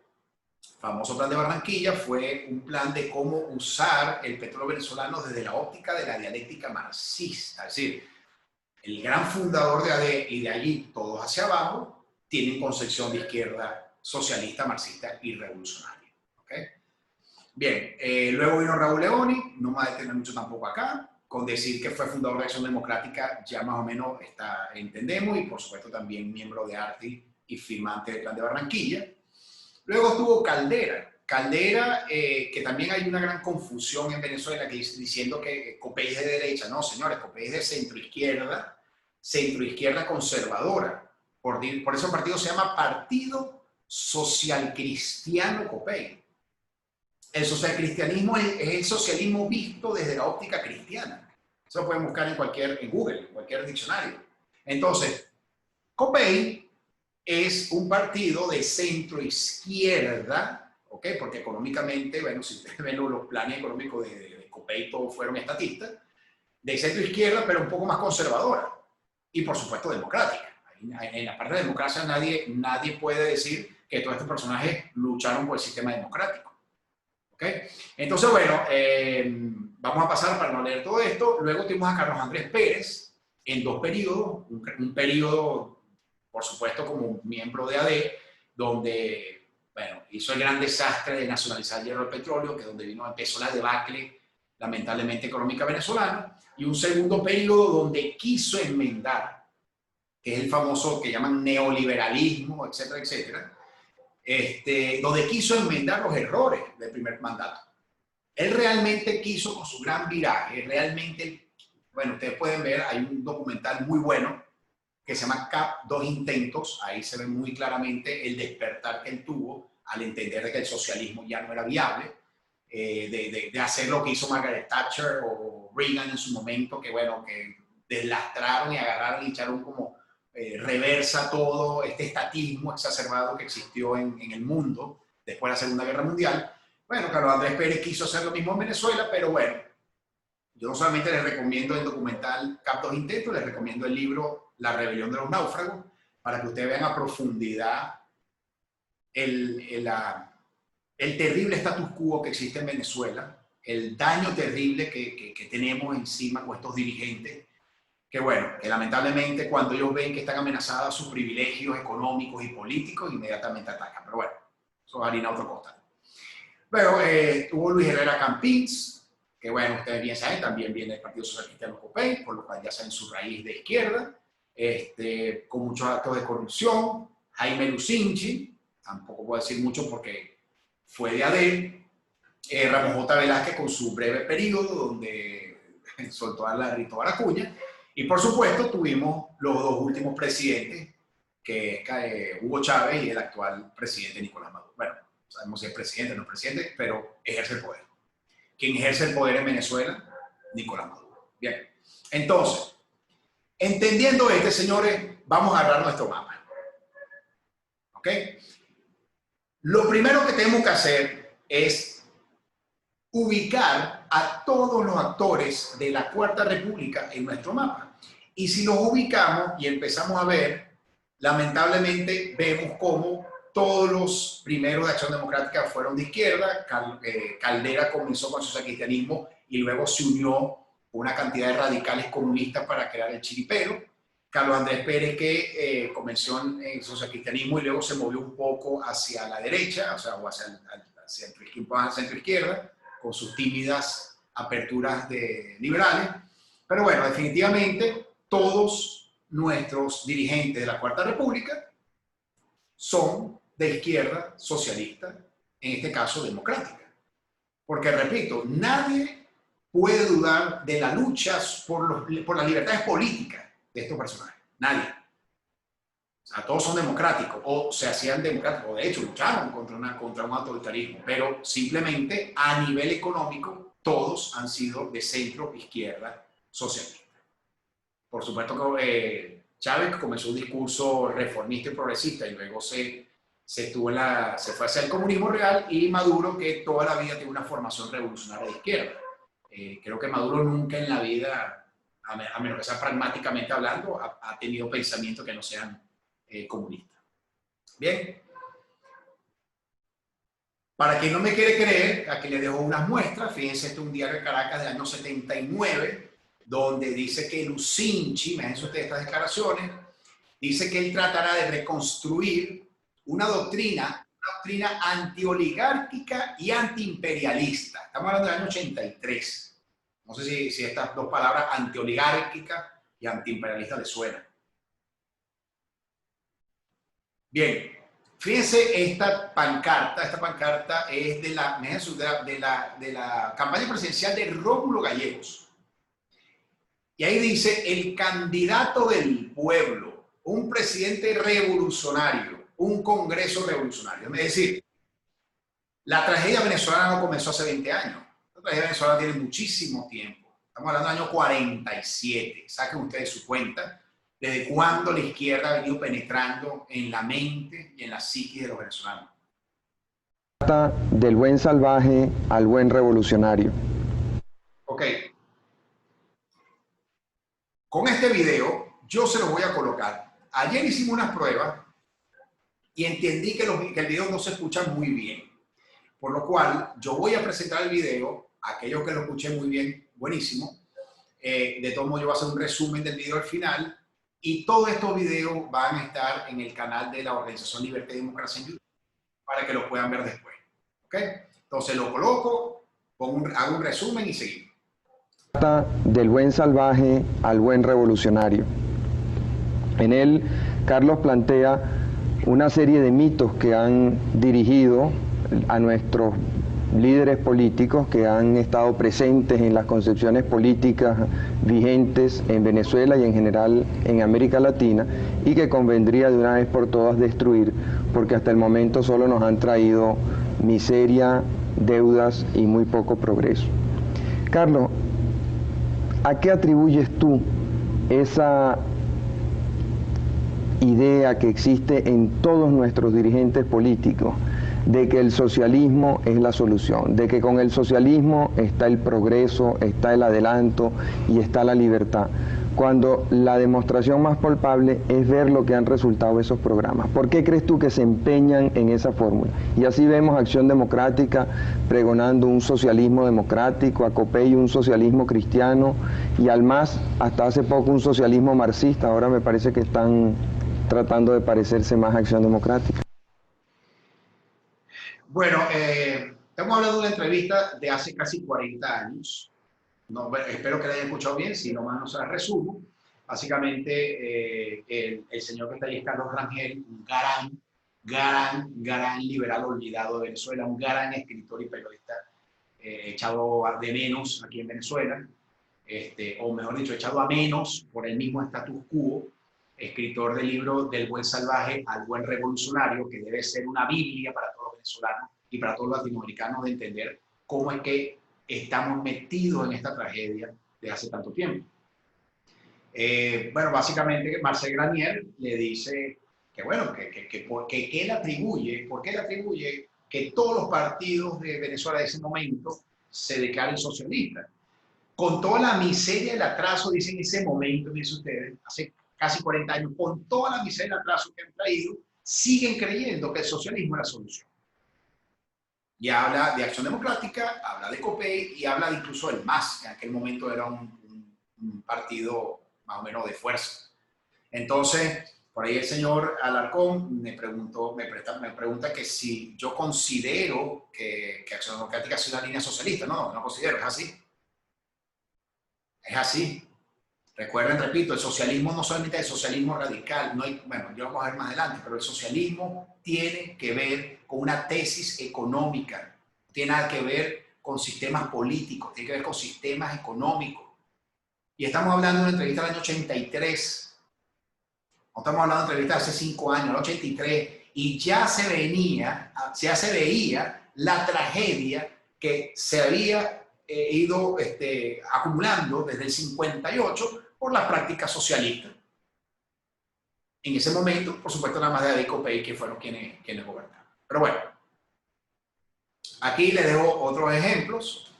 famoso plan de Barranquilla, fue un plan de cómo usar el petróleo venezolano desde la óptica de la dialéctica marxista. Es decir, el gran fundador de AD, y de allí todos hacia abajo, tienen concepción de izquierda socialista, marxista y revolucionaria. ¿Okay? Bien, luego vino Raúl Leoni, no me voy a detener mucho tampoco acá, con decir que fue fundador de Acción Democrática ya más o menos entendemos, y por supuesto también miembro de ARTI y firmante del Plan de Barranquilla. Luego estuvo Caldera. Caldera, que también hay una gran confusión en Venezuela diciendo que Copey es de derecha. No, señores, Copey es de centroizquierda conservadora. Por eso el partido se llama Partido Social Cristiano Copey. El socialcristianismo es el socialismo visto desde la óptica cristiana. Eso lo pueden buscar en Google, en cualquier diccionario. Entonces, Copey es un partido de centro izquierda, ¿ok? Porque económicamente, bueno, si ustedes ven los planes económicos de Copey, todos fueron estatistas, de centro izquierda, pero un poco más conservadora. Y por supuesto democrática. En la parte de democracia nadie puede decir que todos estos personajes lucharon por el sistema democrático. ¿Okay? Entonces, bueno, vamos a pasar para no leer todo esto. Luego tuvimos a Carlos Andrés Pérez en 2 periodos. Un periodo, por supuesto, como miembro de AD, donde, bueno, hizo el gran desastre de nacionalizar el hierro del petróleo, que es donde empezó la debacle, lamentablemente, económica venezolana. Y un segundo periodo donde quiso enmendar, que es el famoso que llaman neoliberalismo, etcétera, etcétera, donde quiso enmendar los errores del primer mandato. Él realmente quiso, con su gran viraje, realmente, bueno, ustedes pueden ver, hay un documental muy bueno que se llama CAP, 2 intentos, ahí se ve muy claramente el despertar que él tuvo al entender de que el socialismo ya no era viable, de hacer lo que hizo Margaret Thatcher o Reagan en su momento, que bueno, que deslastraron y agarraron y echaron como reversa todo este estatismo exacerbado que existió en el mundo después de la Segunda Guerra Mundial. Bueno, Carlos Andrés Pérez quiso hacer lo mismo en Venezuela, pero bueno, yo no solamente les recomiendo el documental CAP 2 Intentos, les recomiendo el libro La Rebelión de los Náufragos, para que ustedes vean a profundidad el terrible status quo que existe en Venezuela, el daño terrible que tenemos encima con estos dirigentes, que bueno, que lamentablemente cuando ellos ven que están amenazados sus privilegios económicos y políticos, inmediatamente atacan. Pero bueno, eso es harina otro costal. Luego tuvo Luis Herrera Campins, que bueno, ustedes bien saben, también viene del Partido Social Cristiano Copey, por lo cual ya saben su raíz de izquierda, con muchos actos de corrupción. Jaime Lucinchi, tampoco puedo decir mucho porque fue de AD. Ramón J. Velázquez con su breve periodo, donde soltó a la Rito Baracuña. Y por supuesto tuvimos los 2 últimos presidentes, que es Hugo Chávez y el actual presidente Nicolás Maduro. Bueno, sabemos si es presidente o no es presidente, pero ejerce el poder. ¿Quién ejerce el poder en Venezuela? Nicolás Maduro. Bien, entonces, entendiendo señores, vamos a agarrar nuestro mapa. ¿Ok? Lo primero que tenemos que hacer es ubicar a todos los actores de la Cuarta República en nuestro mapa. Y si los ubicamos y empezamos a ver, lamentablemente vemos cómo todos los primeros de Acción Democrática fueron de izquierda. Caldera comenzó con el socialcristianismo y luego se unió una cantidad de radicales comunistas para crear el chiripero. Carlos Andrés Pérez, que comenzó en el socialcristianismo y luego se movió un poco hacia la derecha, o sea, o hacia el centro izquierda, con sus tímidas aperturas liberales. Pero bueno, definitivamente todos nuestros dirigentes de la Cuarta República son de izquierda socialista, en este caso democrática. Porque, repito, nadie puede dudar de la lucha por las libertades políticas de estos personajes. Nadie. O sea, todos son democráticos, o se hacían democráticos, o de hecho lucharon contra un autoritarismo, pero simplemente a nivel económico todos han sido de centro izquierda socialista. Por supuesto que Chávez comenzó un discurso reformista y progresista y luego se fue hacia el comunismo real, y Maduro, que toda la vida tiene una formación revolucionaria de izquierda. Creo que Maduro nunca en la vida, a menos que sea pragmáticamente hablando, ha tenido pensamientos que no sean comunistas. Bien. Para quien no me quiere creer, aquí les dejo unas muestras. Fíjense, este es un diario de Caracas del año 79, donde dice que Lucinchi, imagínense ustedes estas declaraciones, dice que él tratará de reconstruir una doctrina antioligárquica y antiimperialista. Estamos hablando del año 83. No sé si estas dos palabras, antioligárquica y antiimperialista, les suenan. Bien, fíjense esta pancarta es de la campaña presidencial de Rómulo Gallegos. Y ahí dice, el candidato del pueblo, un presidente revolucionario, un congreso revolucionario. Es decir, la tragedia venezolana no comenzó hace 20 años. La tragedia venezolana tiene muchísimo tiempo. Estamos hablando del año 47. Saquen ustedes su cuenta desde cuándo la izquierda ha venido penetrando en la mente y en la psiquis de los venezolanos. Del buen salvaje al buen revolucionario. Ok. Con este video yo se los voy a colocar. Ayer hicimos unas pruebas y entendí que el video no se escucha muy bien. Por lo cual yo voy a presentar el video, aquellos que lo escuchen muy bien, buenísimo. De todos modos yo voy a hacer un resumen del video al final y todos estos videos van a estar en el canal de la Organización Libertad y Democracia en YouTube para que los puedan ver después. ¿Ok? Entonces lo coloco, hago un resumen y seguimos. Del buen salvaje al buen revolucionario. En él, Carlos plantea una serie de mitos que han dirigido a nuestros líderes políticos que han estado presentes en las concepciones políticas vigentes en Venezuela y en general en América Latina y que convendría de una vez por todas destruir porque hasta el momento solo nos han traído miseria, deudas y muy poco progreso. Carlos, ¿a qué atribuyes tú esa idea que existe en todos nuestros dirigentes políticos de que el socialismo es la solución, de que con el socialismo está el progreso, está el adelanto y está la libertad, cuando la demostración más palpable es ver lo que han resultado esos programas? ¿Por qué crees tú que se empeñan en esa fórmula? Y así vemos Acción Democrática pregonando un socialismo democrático, a Copey un socialismo cristiano y al MAS hasta hace poco un socialismo marxista. Ahora me parece que están tratando de parecerse más a Acción Democrática. Bueno, estamos hablando de una entrevista de hace casi 40 años. No, espero que la hayan escuchado bien, si no más no se la resumo. Básicamente, el señor que está ahí es Carlos Rangel, un gran liberal olvidado de Venezuela, un gran escritor y periodista echado de menos aquí en Venezuela, o mejor dicho, echado a menos por el mismo status quo, escritor del libro Del buen salvaje al buen revolucionario, que debe ser una biblia para todos los venezolanos y para todos los latinoamericanos de entender cómo es que estamos metidos en esta tragedia de hace tanto tiempo. Bueno, básicamente Marcel Granier le dice que bueno, que él atribuye, ¿por qué él atribuye que todos los partidos de Venezuela de ese momento se declaren socialistas? Con toda la miseria y el atraso, dicen en ese momento, dicen ustedes, hace casi 40 años, con toda la miseria y el atraso que han traído, siguen creyendo que el socialismo es la solución. Y habla de Acción Democrática, habla de Copey y habla incluso del MAS, que en aquel momento era un partido más o menos de fuerza. Entonces, por ahí el señor Alarcón me pregunta que si yo considero que Acción Democrática es una línea socialista. No, no considero, es así. Es así. Recuerden, repito, el socialismo no solamente es el socialismo radical, no hay, bueno, yo vamos a ver más adelante, pero el socialismo tiene que ver con una tesis económica, no tiene nada que ver con sistemas políticos, tiene que ver con sistemas económicos. Y estamos hablando de una entrevista del año 83, no estamos hablando de una entrevista de hace 5 años, el 83, y ya se veía la tragedia que se había ido acumulando desde el 58 por las prácticas socialistas. En ese momento, por supuesto, nada más de David Copey, que fueron quienes gobernaron. Pero bueno, aquí les dejo otros ejemplos.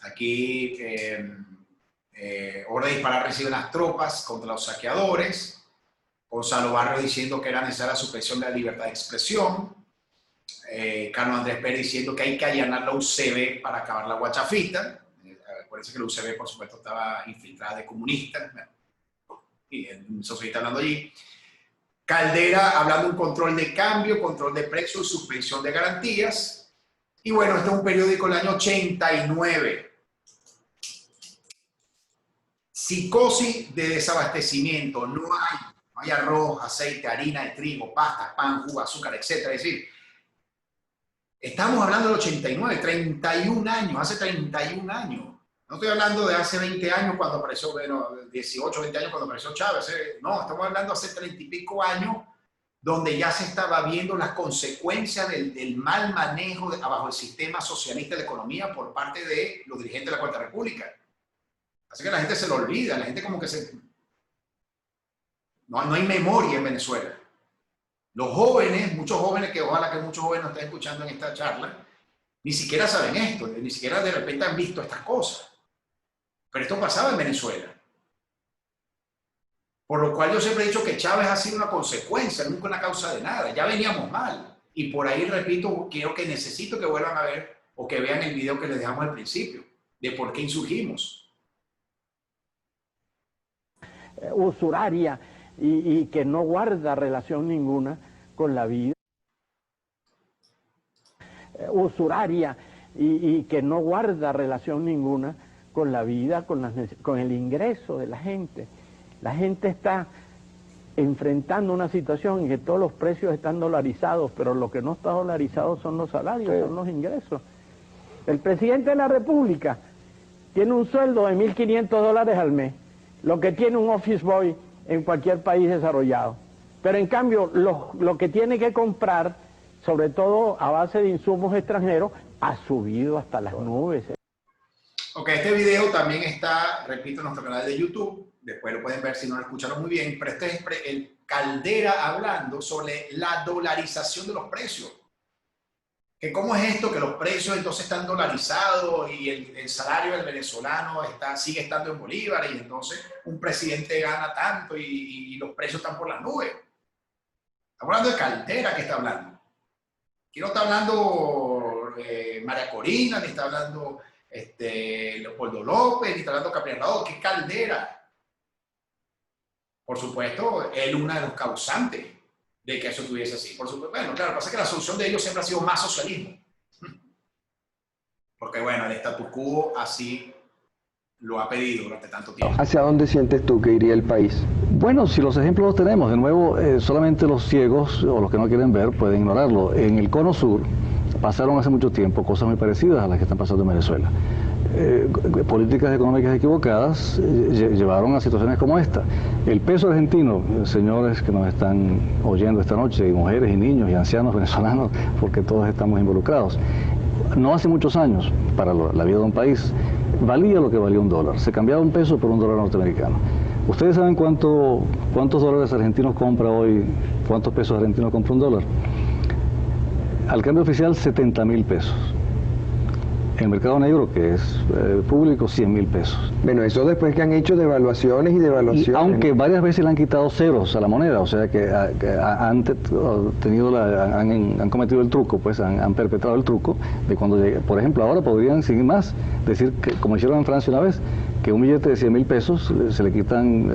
Aquí, orden de disparar reciben las tropas contra los saqueadores. Gonzalo Barrio diciendo que era necesaria la supresión de la libertad de expresión. Carlos Andrés Pérez diciendo que hay que allanar la UCB para acabar la guachafita. Acuérdense que la UCB, por supuesto, estaba infiltrada de comunistas, y el socialista hablando allí. Caldera hablando de un control de cambio, control de precios y suspensión de garantías. Y bueno, este es un periódico del año 89. Psicosis de desabastecimiento. No hay arroz, aceite, harina de trigo, pasta, pan, jugo, azúcar, etc. Es decir, estamos hablando del 89, 31 años, hace 31 años. No estoy hablando de hace 20 años cuando apareció, bueno, 18, 20 años cuando apareció Chávez. No, estamos hablando hace 30 y pico años donde ya se estaba viendo las consecuencias del mal manejo bajo el sistema socialista de la economía por parte de los dirigentes de la Cuarta República. Así que la gente se lo olvida, la gente como que se... No hay memoria en Venezuela. Los jóvenes, muchos jóvenes, que ojalá que muchos jóvenes nos estén escuchando en esta charla, ni siquiera saben esto, ni siquiera de repente han visto estas cosas. Pero esto pasaba en Venezuela. Por lo cual yo siempre he dicho que Chávez ha sido una consecuencia, nunca una causa de nada. Ya veníamos mal. Y por ahí, repito, necesito que vuelvan a ver o que vean el video que les dejamos al principio, de por qué insurgimos. Usuraria y que no guarda relación ninguna con la vida. Usuraria y que no guarda relación ninguna con la vida, con el ingreso de la gente. La gente está enfrentando una situación en que todos los precios están dolarizados, pero lo que no está dolarizado son los salarios, son los ingresos. El presidente de la República tiene un sueldo de $1.500 al mes, lo que tiene un office boy en cualquier país desarrollado. Pero en cambio, lo que tiene que comprar, sobre todo a base de insumos extranjeros, ha subido hasta las nubes. Ok, este video también está, repito, en nuestro canal de YouTube. Después lo pueden ver si no lo escucharon muy bien. Pero este es el Caldera hablando sobre la dolarización de los precios. Que cómo es esto, que los precios entonces están dolarizados y el salario del venezolano sigue estando en bolívares y entonces un presidente gana tanto y los precios están por las nubes. Estamos hablando de Caldera que está hablando. Aquí no está hablando María Corina, ni está hablando Leopoldo López, ni está hablando Capriles Radó, que Caldera. Por supuesto, él uno de los causantes de que eso estuviese así. Por supuesto, bueno, claro, pasa que la solución de ellos siempre ha sido más socialismo. Porque bueno, el status quo así lo ha pedido durante tanto tiempo. ¿Hacia dónde sientes tú que iría el país? Bueno, si los ejemplos los tenemos, de nuevo, solamente los ciegos o los que no quieren ver pueden ignorarlo. En el Cono Sur pasaron hace mucho tiempo cosas muy parecidas a las que están pasando en Venezuela. Políticas económicas equivocadas llevaron a situaciones como esta. El peso argentino, señores que nos están oyendo esta noche, y mujeres y niños y ancianos venezolanos, porque todos estamos involucrados, no hace muchos años, para la vida de un país, valía lo que valía un dólar. Se cambiaba un peso por un dólar norteamericano. ¿Ustedes saben cuántos dólares argentinos compra hoy, cuántos pesos argentinos compra un dólar? Al cambio oficial, 70.000 pesos. En el mercado negro, que es público, 100.000 pesos. Bueno, eso después que han hecho devaluaciones y devaluaciones. Y aunque varias veces le han quitado ceros a la moneda, o sea que han cometido el truco, pues han perpetrado el truco de cuando llegue. Por ejemplo, ahora podrían, sin más, decir que, como hicieron en Francia una vez, que un billete de 100.000 pesos se le quitan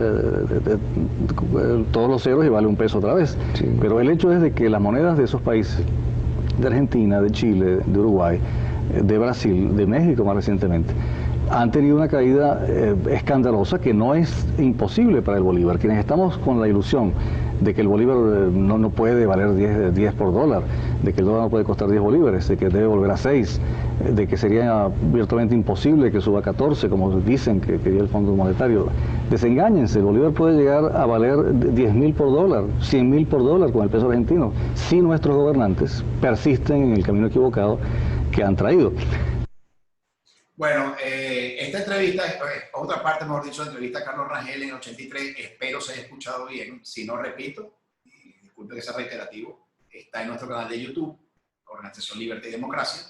todos los ceros y vale un peso otra vez. Sí. Pero el hecho es de que las monedas de esos países, de Argentina, de Chile, de Uruguay, de Brasil, de México más recientemente, han tenido una caída escandalosa que no es imposible para el bolívar. Quienes estamos con la ilusión de que el bolívar no puede valer 10 por dólar, de que el dólar no puede costar 10 bolívares, de que debe volver a 6, de que sería virtualmente imposible que suba a 14, como dicen que quería el Fondo Monetario. Desengáñense, el bolívar puede llegar a valer 10.000 por dólar, 100.000 por dólar con el peso argentino, si nuestros gobernantes persisten en el camino equivocado que han traído. Bueno, esta entrevista es otra parte, mejor dicho, de la entrevista a Carlos Rangel en el 83. Espero se haya escuchado bien. Si no, repito, y disculpe que sea reiterativo, está en nuestro canal de YouTube, Organización Libertad y Democracia.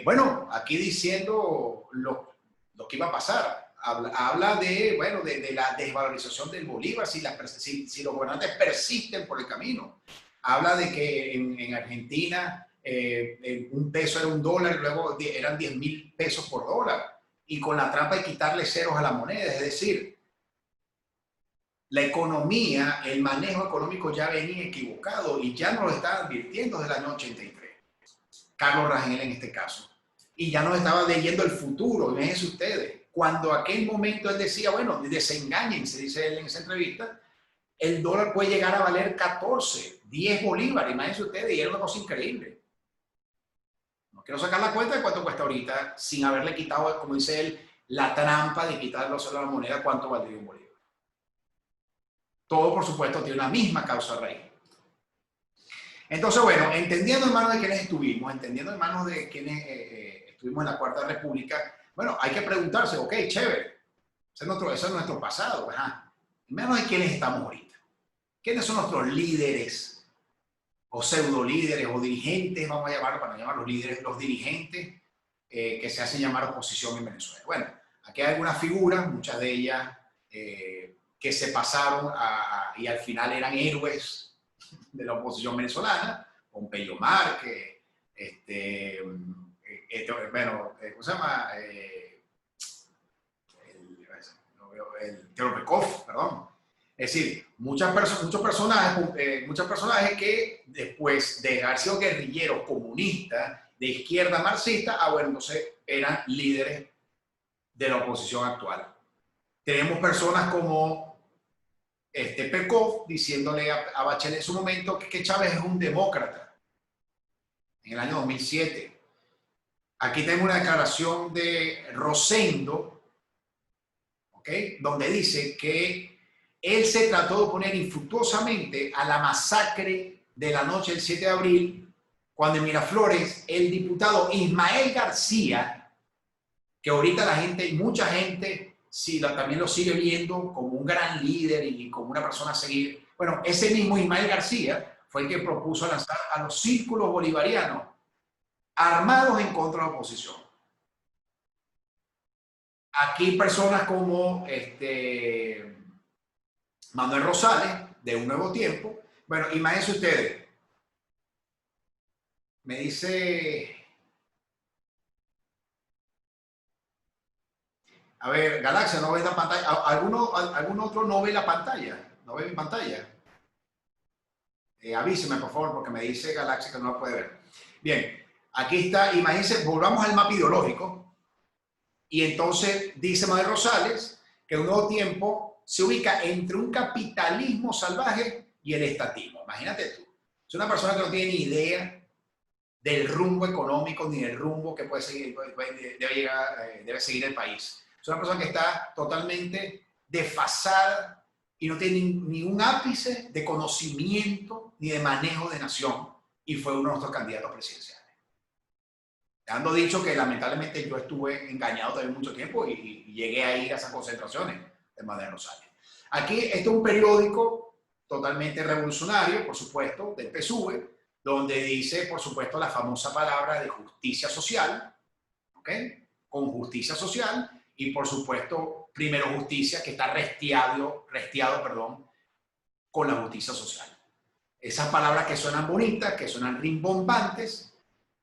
Bueno, aquí diciendo lo que iba a pasar. Habla de la desvalorización del bolívar si los gobernantes persisten por el camino. Habla de que en Argentina un peso era un dólar y luego eran 10.000 pesos por dólar. y con la trampa de quitarle ceros a la moneda. Es decir, la economía, el manejo económico ya venía equivocado y ya nos lo estaba advirtiendo desde el año 83. Carlos Rangel en este caso. Y ya nos estaba leyendo el futuro. Imagínense ustedes, cuando aquel momento él decía, bueno, desengáñense, dice él en esa entrevista, el dólar puede llegar a valer 14, 10 bolívares, imagínense ustedes, y era una cosa increíble. No quiero sacar la cuenta de cuánto cuesta ahorita, sin haberle quitado, como dice él, la trampa de quitarlo solo a la moneda, cuánto valdría un bolívar. Todo, por supuesto, tiene una misma causa raíz. Entonces, bueno, entendiendo en manos de quienes estuvimos, entendiendo en manos de quienes estuvimos en la Cuarta República, bueno, hay que preguntarse, ok, chévere, ese es nuestro pasado, ajá. En manos de quienes estamos ahorita. ¿Quiénes son nuestros líderes? O pseudo líderes, o dirigentes, vamos a llamarlo, para no llamarlos líderes, los dirigentes que se hacen llamar oposición en Venezuela. Bueno, aquí hay algunas figuras, muchas de ellas que se pasaron y al final eran héroes de la oposición venezolana, Pompeyo Márquez, bueno, ¿cómo se llama? El Teropekov, perdón. Es decir, muchos personajes que después de haber sido guerrilleros comunistas, de izquierda marxista, bueno, entonces eran líderes de la oposición actual. Tenemos personas como Pekov diciéndole a Bachelet en su momento que Chávez es un demócrata en el año 2007. Aquí tenemos una declaración de Rosendo, ¿okay?, donde dice que él se trató de oponer infructuosamente a la masacre de la noche del 7 de abril, cuando en Miraflores el diputado Ismael García, que ahorita la gente, mucha gente también lo sigue viendo como un gran líder y como una persona a seguir. Bueno, ese mismo Ismael García fue el que propuso lanzar a los círculos bolivarianos armados en contra de la oposición. Aquí personas como Manuel Rosales, de Un Nuevo Tiempo. Bueno, imagínense ustedes. Me dice... A ver, Galaxia, ¿no ves la pantalla? ¿Algún otro no ve la pantalla? ¿No ve mi pantalla? Avíseme, por favor, porque me dice Galaxia que no la puede ver. Bien, aquí está. Imagínense, volvamos al mapa ideológico. Y entonces dice Manuel Rosales que Un Nuevo Tiempo se ubica entre un capitalismo salvaje y el estatismo. Imagínate tú. Es una persona que no tiene ni idea del rumbo económico ni del rumbo que debe seguir el país. Es una persona que está totalmente desfasada y no tiene ni un ápice de conocimiento ni de manejo de nación, y fue uno de nuestros candidatos presidenciales. Dando dicho que lamentablemente yo estuve engañado también mucho tiempo y llegué a ir a esas concentraciones de Manuel Rosales. Aquí este es un periódico totalmente revolucionario, por supuesto, del PSUV, donde dice, por supuesto, la famosa palabra de justicia social, ¿ok? Con justicia social, y por supuesto, primero justicia, que está restiado, con la justicia social. Esas palabras que suenan bonitas, que suenan rimbombantes,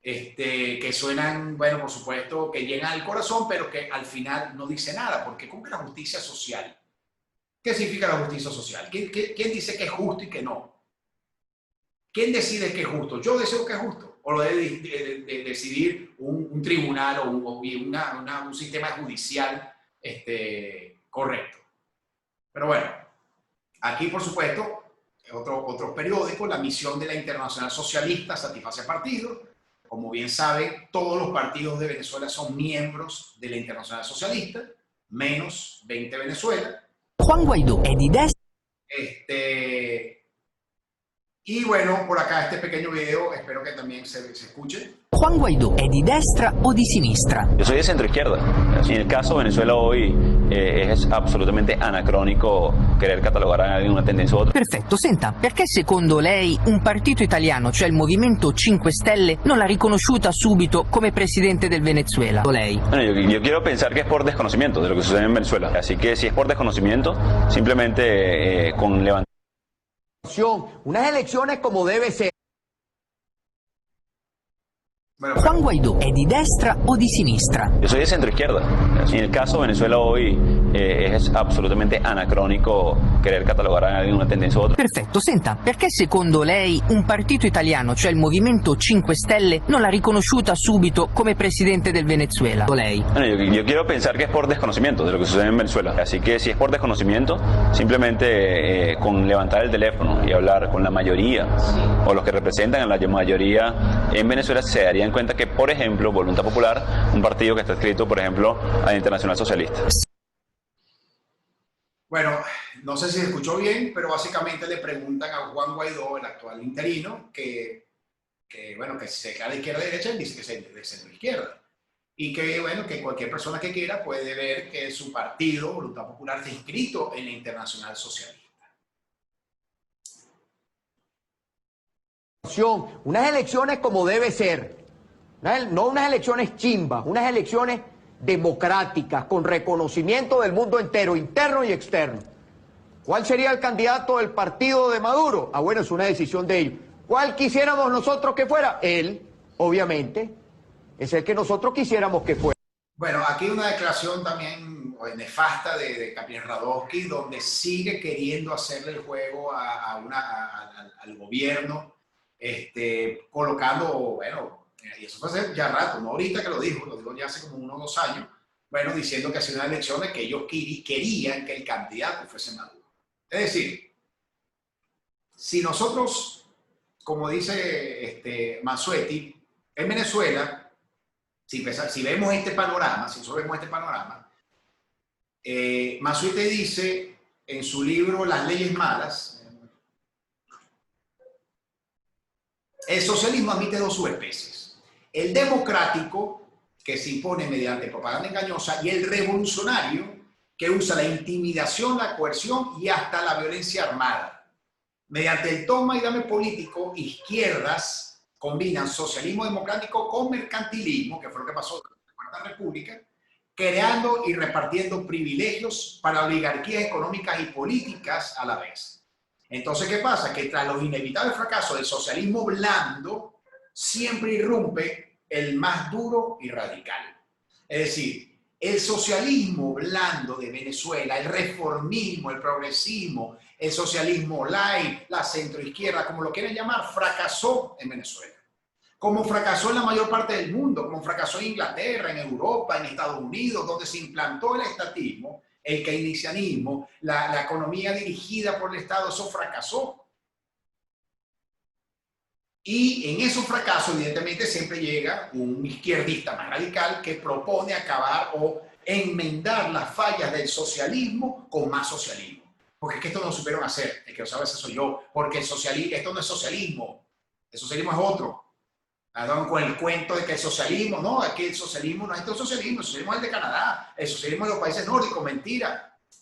que suenan, bueno, por supuesto, que llegan al corazón, pero que al final no dice nada, porque ¿cómo que la justicia social? ¿Qué significa la justicia social? ¿Quién dice que es justo y que no? ¿Quién decide que es justo? Yo deseo que es justo. O lo debe decidir un tribunal o un sistema judicial correcto. Pero bueno, aquí por supuesto, otro periódico, la misión de la Internacional Socialista satisface partidos. Como bien saben, todos los partidos de Venezuela son miembros de la Internacional Socialista, menos 20 Venezuela. Juan Guaidó è di destra. Y bueno, por acá este pequeño video, espero que también se escuche. Juan Guaidó è di destra o di sinistra? Yo soy de centro-izquierda. En el caso de Venezuela hoy es absolutamente anacrónico querer catalogar a alguien una tendencia u otra. Perfetto, senta, perché secondo lei un partito italiano, cioè il Movimento 5 Stelle, non l'ha riconosciuta subito come presidente del Venezuela? Lei? Bueno, yo quiero pensar que es por desconocimiento de lo que sucede en Venezuela. Así que si es por desconocimiento, simplemente con levantar unas elecciones como debe ser. Bueno, Juan Guaidó è di destra o di sinistra? Yo soy de centro izquierda. En el caso de Venezuela hoy es absolutamente anacronico querer catalogar a alguien una tendencia u otra. Perfetto, senta, perché secondo lei un partito italiano, cioè il Movimento 5 Stelle, non l'ha riconosciuta subito come presidente del Venezuela? Lei. Bueno, yo quiero pensar que es por desconocimiento de lo que sucede en Venezuela. Así que si es por desconocimiento, simplemente con levantar el teléfono y hablar con la mayoría o los que representan a la mayoría en Venezuela se darían cuenta que, por ejemplo, Voluntad Popular, un partido que está escrito, por ejemplo, a la Internacional Socialista. Bueno, no sé si se escuchó bien, pero básicamente le preguntan a Juan Guaidó, el actual interino, que bueno, que si se declara de izquierda a derecha, él dice que es de centro izquierda. Y que, bueno, que cualquier persona que quiera puede ver que su partido, Voluntad Popular, está inscrito en la Internacional Socialista. Unas elecciones como debe ser, no unas elecciones chimbas, unas elecciones democráticas, con reconocimiento del mundo entero, interno y externo. ¿Cuál sería el candidato del partido de Maduro? Ah, bueno, es una decisión de ellos. ¿Cuál quisiéramos nosotros que fuera? Él, obviamente, es el que nosotros quisiéramos que fuera. Bueno, aquí una declaración también nefasta de Gabriel Radofsky, donde sigue queriendo hacerle el juego al gobierno, colocando, bueno, y eso fue hace ya rato, no ahorita que lo dijo ya hace como 1 o 2 años, bueno, diciendo que hacía unas elecciones que ellos querían que el candidato fuese Maduro. Es decir, si nosotros, como dice Mansuetti, en Venezuela, si vemos este panorama, Mansuetti dice en su libro Las leyes malas, el socialismo admite 2 subespecies: el democrático, que se impone mediante propaganda engañosa, y el revolucionario, que usa la intimidación, la coerción y hasta la violencia armada. Mediante el toma y dame político, izquierdas combinan socialismo democrático con mercantilismo, que fue lo que pasó en la Cuarta República, creando y repartiendo privilegios para oligarquías económicas y políticas a la vez. Entonces, ¿qué pasa? Que tras los inevitables fracasos del socialismo blando, siempre irrumpe el más duro y radical. Es decir, el socialismo blando de Venezuela, el reformismo, el progresismo, el socialismo light, la centroizquierda, como lo quieren llamar, fracasó en Venezuela. Como fracasó en la mayor parte del mundo, como fracasó en Inglaterra, en Europa, en Estados Unidos, donde se implantó el estatismo, el keynesianismo, la economía dirigida por el Estado, eso fracasó. Y en esos fracasos, evidentemente, siempre llega un izquierdista más radical que propone acabar o enmendar las fallas del socialismo con más socialismo. Porque es que esto no lo supieron hacer, el que lo sabe ese soy yo, porque esto no es socialismo, el socialismo es otro. Con el cuento de que el socialismo, no, es que el socialismo no es el socialismo es el de Canadá, el socialismo de los países nórdicos, mentira. En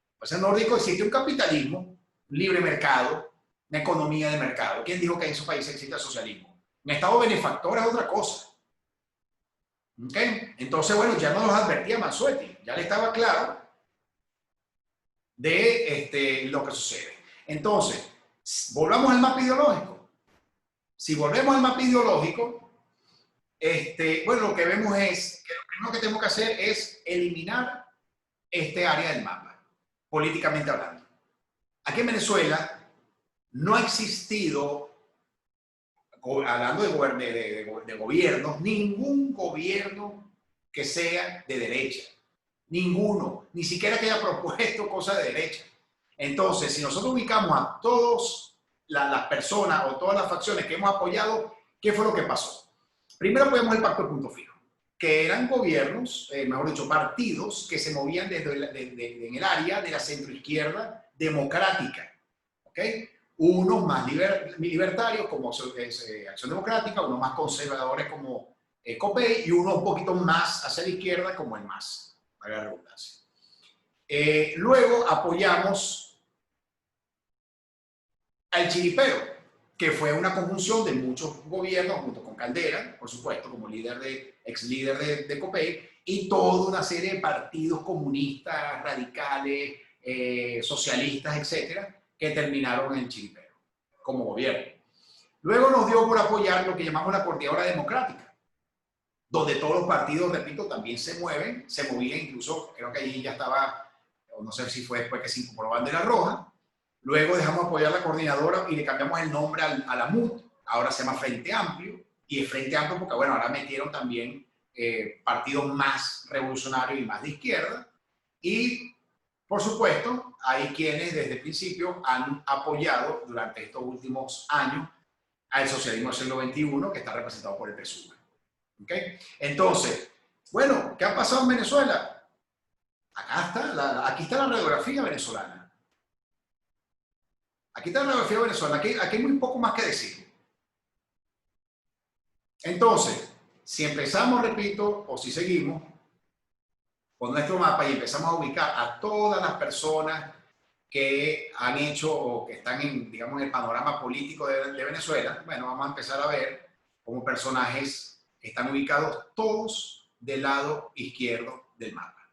los países nórdicos existe un capitalismo, un libre mercado, una economía de mercado. ¿Quién dijo que en esos países existe el socialismo? Un estado benefactor es otra cosa. ¿Okay? Entonces, bueno, ya nos los advertía Mansuetti, ya le estaba claro de lo que sucede. Entonces, volvamos al mapa ideológico. Si volvemos al mapa ideológico, bueno, lo que vemos es que lo primero que tenemos que hacer es eliminar este área del mapa, políticamente hablando. Aquí en Venezuela no ha existido, hablando de gobiernos, ningún gobierno que sea de derecha. Ninguno, ni siquiera que haya propuesto cosas de derecha. Entonces, si nosotros ubicamos a todos las personas o todas las facciones que hemos apoyado, ¿qué fue lo que pasó? Primero apoyamos el Pacto de Punto Fijo, que eran gobiernos, mejor dicho, partidos que se movían en el área de la centroizquierda democrática. ¿Okay? Unos más libertarios como Acción Democrática, unos más conservadores como COPEI y unos un poquito más hacia la izquierda como el MAS, para la redundancia. Luego apoyamos al chiripero, que fue una conjunción de muchos gobiernos, junto con Caldera, por supuesto, como ex líder de COPEI, y toda una serie de partidos comunistas, radicales, socialistas, etcétera, que terminaron en el chiripero como gobierno. Luego nos dio por apoyar lo que llamamos la Coordinadora Democrática, donde todos los partidos, repito, también se movían, incluso creo que allí ya estaba, o no sé si fue después que se incorporó Bandera Roja. Luego dejamos apoyar la coordinadora y le cambiamos el nombre a la MUT, ahora se llama Frente Amplio, y el Frente Amplio porque, bueno, ahora metieron también partidos más revolucionarios y más de izquierda, y por supuesto, hay quienes desde el principio han apoyado durante estos últimos años al socialismo del siglo XXI, que está representado por el PSUV. ¿Okay? Entonces, bueno, ¿qué ha pasado en Venezuela? Acá está, aquí está la radiografía venezolana. Aquí está la radiografía venezolana, aquí hay muy poco más que decir. Entonces, si empezamos, repito, o si seguimos con nuestro mapa y empezamos a ubicar a todas las personas que han hecho o que están en, digamos, en el panorama político de Venezuela, bueno, vamos a empezar a ver como personajes están ubicados todos del lado izquierdo del mapa.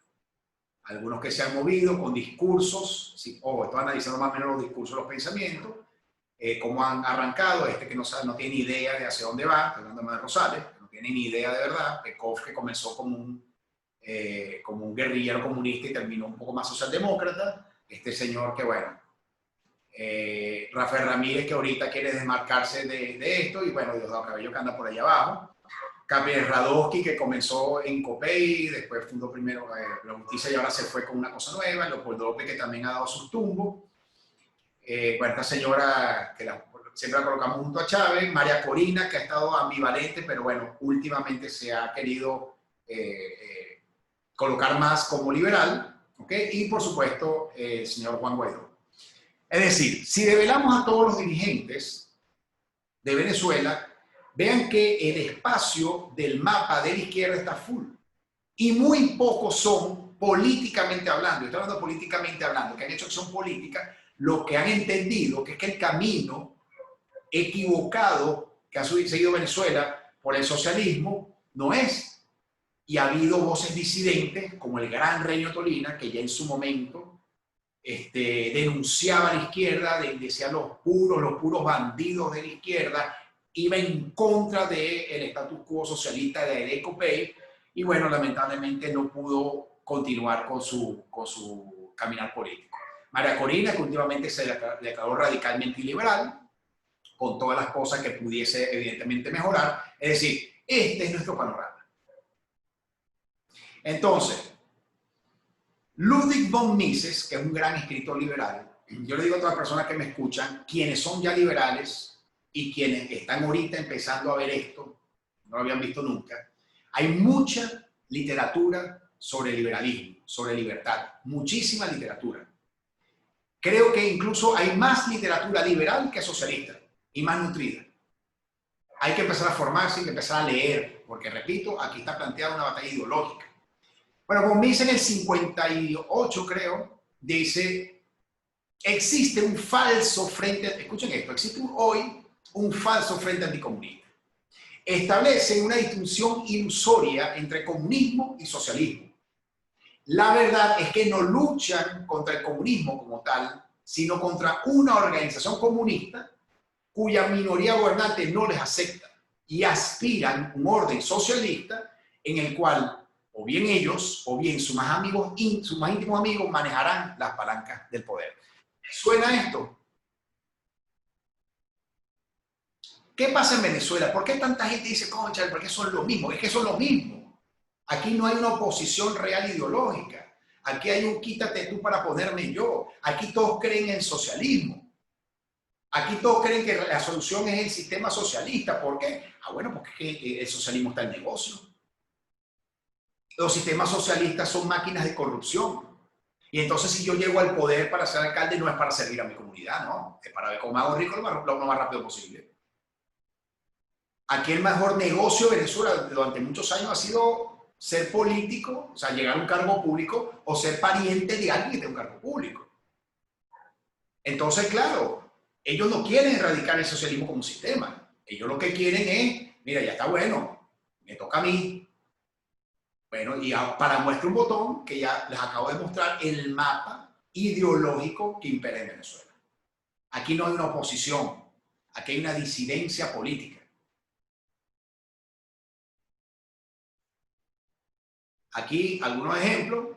Algunos que se han movido con discursos, sí, estoy analizando más o menos los discursos, los pensamientos, cómo han arrancado, que no tiene ni idea de hacia dónde va, estoy hablando de Rosales, que no tiene ni idea de verdad, Pekov, que comenzó como un guerrillero comunista y terminó un poco más socialdemócrata, este señor que, bueno, Rafael Ramírez, que ahorita quiere desmarcarse de esto, y bueno, Diosdado Cabello, que anda por allá abajo, Gabriel Radowski, que comenzó en COPEI, después fundó primero la Justicia y ahora se fue con una cosa nueva, Leopoldo López, que también ha dado sus tumbos, bueno, esta señora que siempre la colocamos junto a Chávez, María Corina, que ha estado ambivalente, pero bueno, últimamente se ha querido colocar más como liberal, ¿ok? Y por supuesto, el señor Juan Guaidó. Es decir, si develamos a todos los dirigentes de Venezuela, vean que el espacio del mapa de la izquierda está full. Y muy pocos son, políticamente hablando, estoy hablando políticamente hablando, que han hecho acción política, lo que han entendido que es que el camino equivocado que ha seguido Venezuela por el socialismo no es. Y ha habido voces disidentes, como el gran Reño Tolina, que ya en su momento denunciaba a la izquierda, decía los puros bandidos de la izquierda, iba en contra del status quo socialista de ECOPEI, y bueno, lamentablemente no pudo continuar con su caminar político. María Corina, que últimamente se declaró radicalmente liberal, con todas las cosas que pudiese evidentemente mejorar, es decir, este es nuestro panorama. Entonces, Ludwig von Mises, que es un gran escritor liberal, yo le digo a todas las personas que me escuchan, quienes son ya liberales y quienes están ahorita empezando a ver esto, no lo habían visto nunca, hay mucha literatura sobre liberalismo, sobre libertad, muchísima literatura. Creo que incluso hay más literatura liberal que socialista y más nutrida. Hay que empezar a formarse, hay que empezar a leer, porque repito, aquí está planteada una batalla ideológica. Bueno, como dice en el 58, creo, dice, existe un falso frente, escuchen esto, existe hoy un falso frente anticomunista. Establecen una distinción ilusoria entre comunismo y socialismo. La verdad es que no luchan contra el comunismo como tal, sino contra una organización comunista cuya minoría gobernante no les acepta y aspiran a un orden socialista en el cual o bien ellos o bien sus más íntimos amigos manejarán las palancas del poder. ¿Suena esto? ¿Qué pasa en Venezuela? ¿Por qué tanta gente dice, concha, por qué son lo mismo? Es que son lo mismo. Aquí no hay una oposición real ideológica. Aquí hay un quítate tú para ponerme yo. Aquí todos creen en el socialismo. Aquí todos creen que la solución es el sistema socialista. ¿Por qué? Bueno, porque el socialismo está en negocio. Los sistemas socialistas son máquinas de corrupción. Y entonces si yo llego al poder para ser alcalde no es para servir a mi comunidad, no. Es para ver cómo hago rico lo más rápido posible. Aquí el mejor negocio de Venezuela durante muchos años ha sido ser político, o sea, llegar a un cargo público o ser pariente de alguien que tenga un cargo público. Entonces, claro, ellos no quieren erradicar el socialismo como sistema. Ellos lo que quieren es, mira, ya está bueno, me toca a mí. Bueno, y para muestra un botón que ya les acabo de mostrar el mapa ideológico que impera en Venezuela. Aquí no hay una oposición, aquí hay una disidencia política. Aquí algunos ejemplos.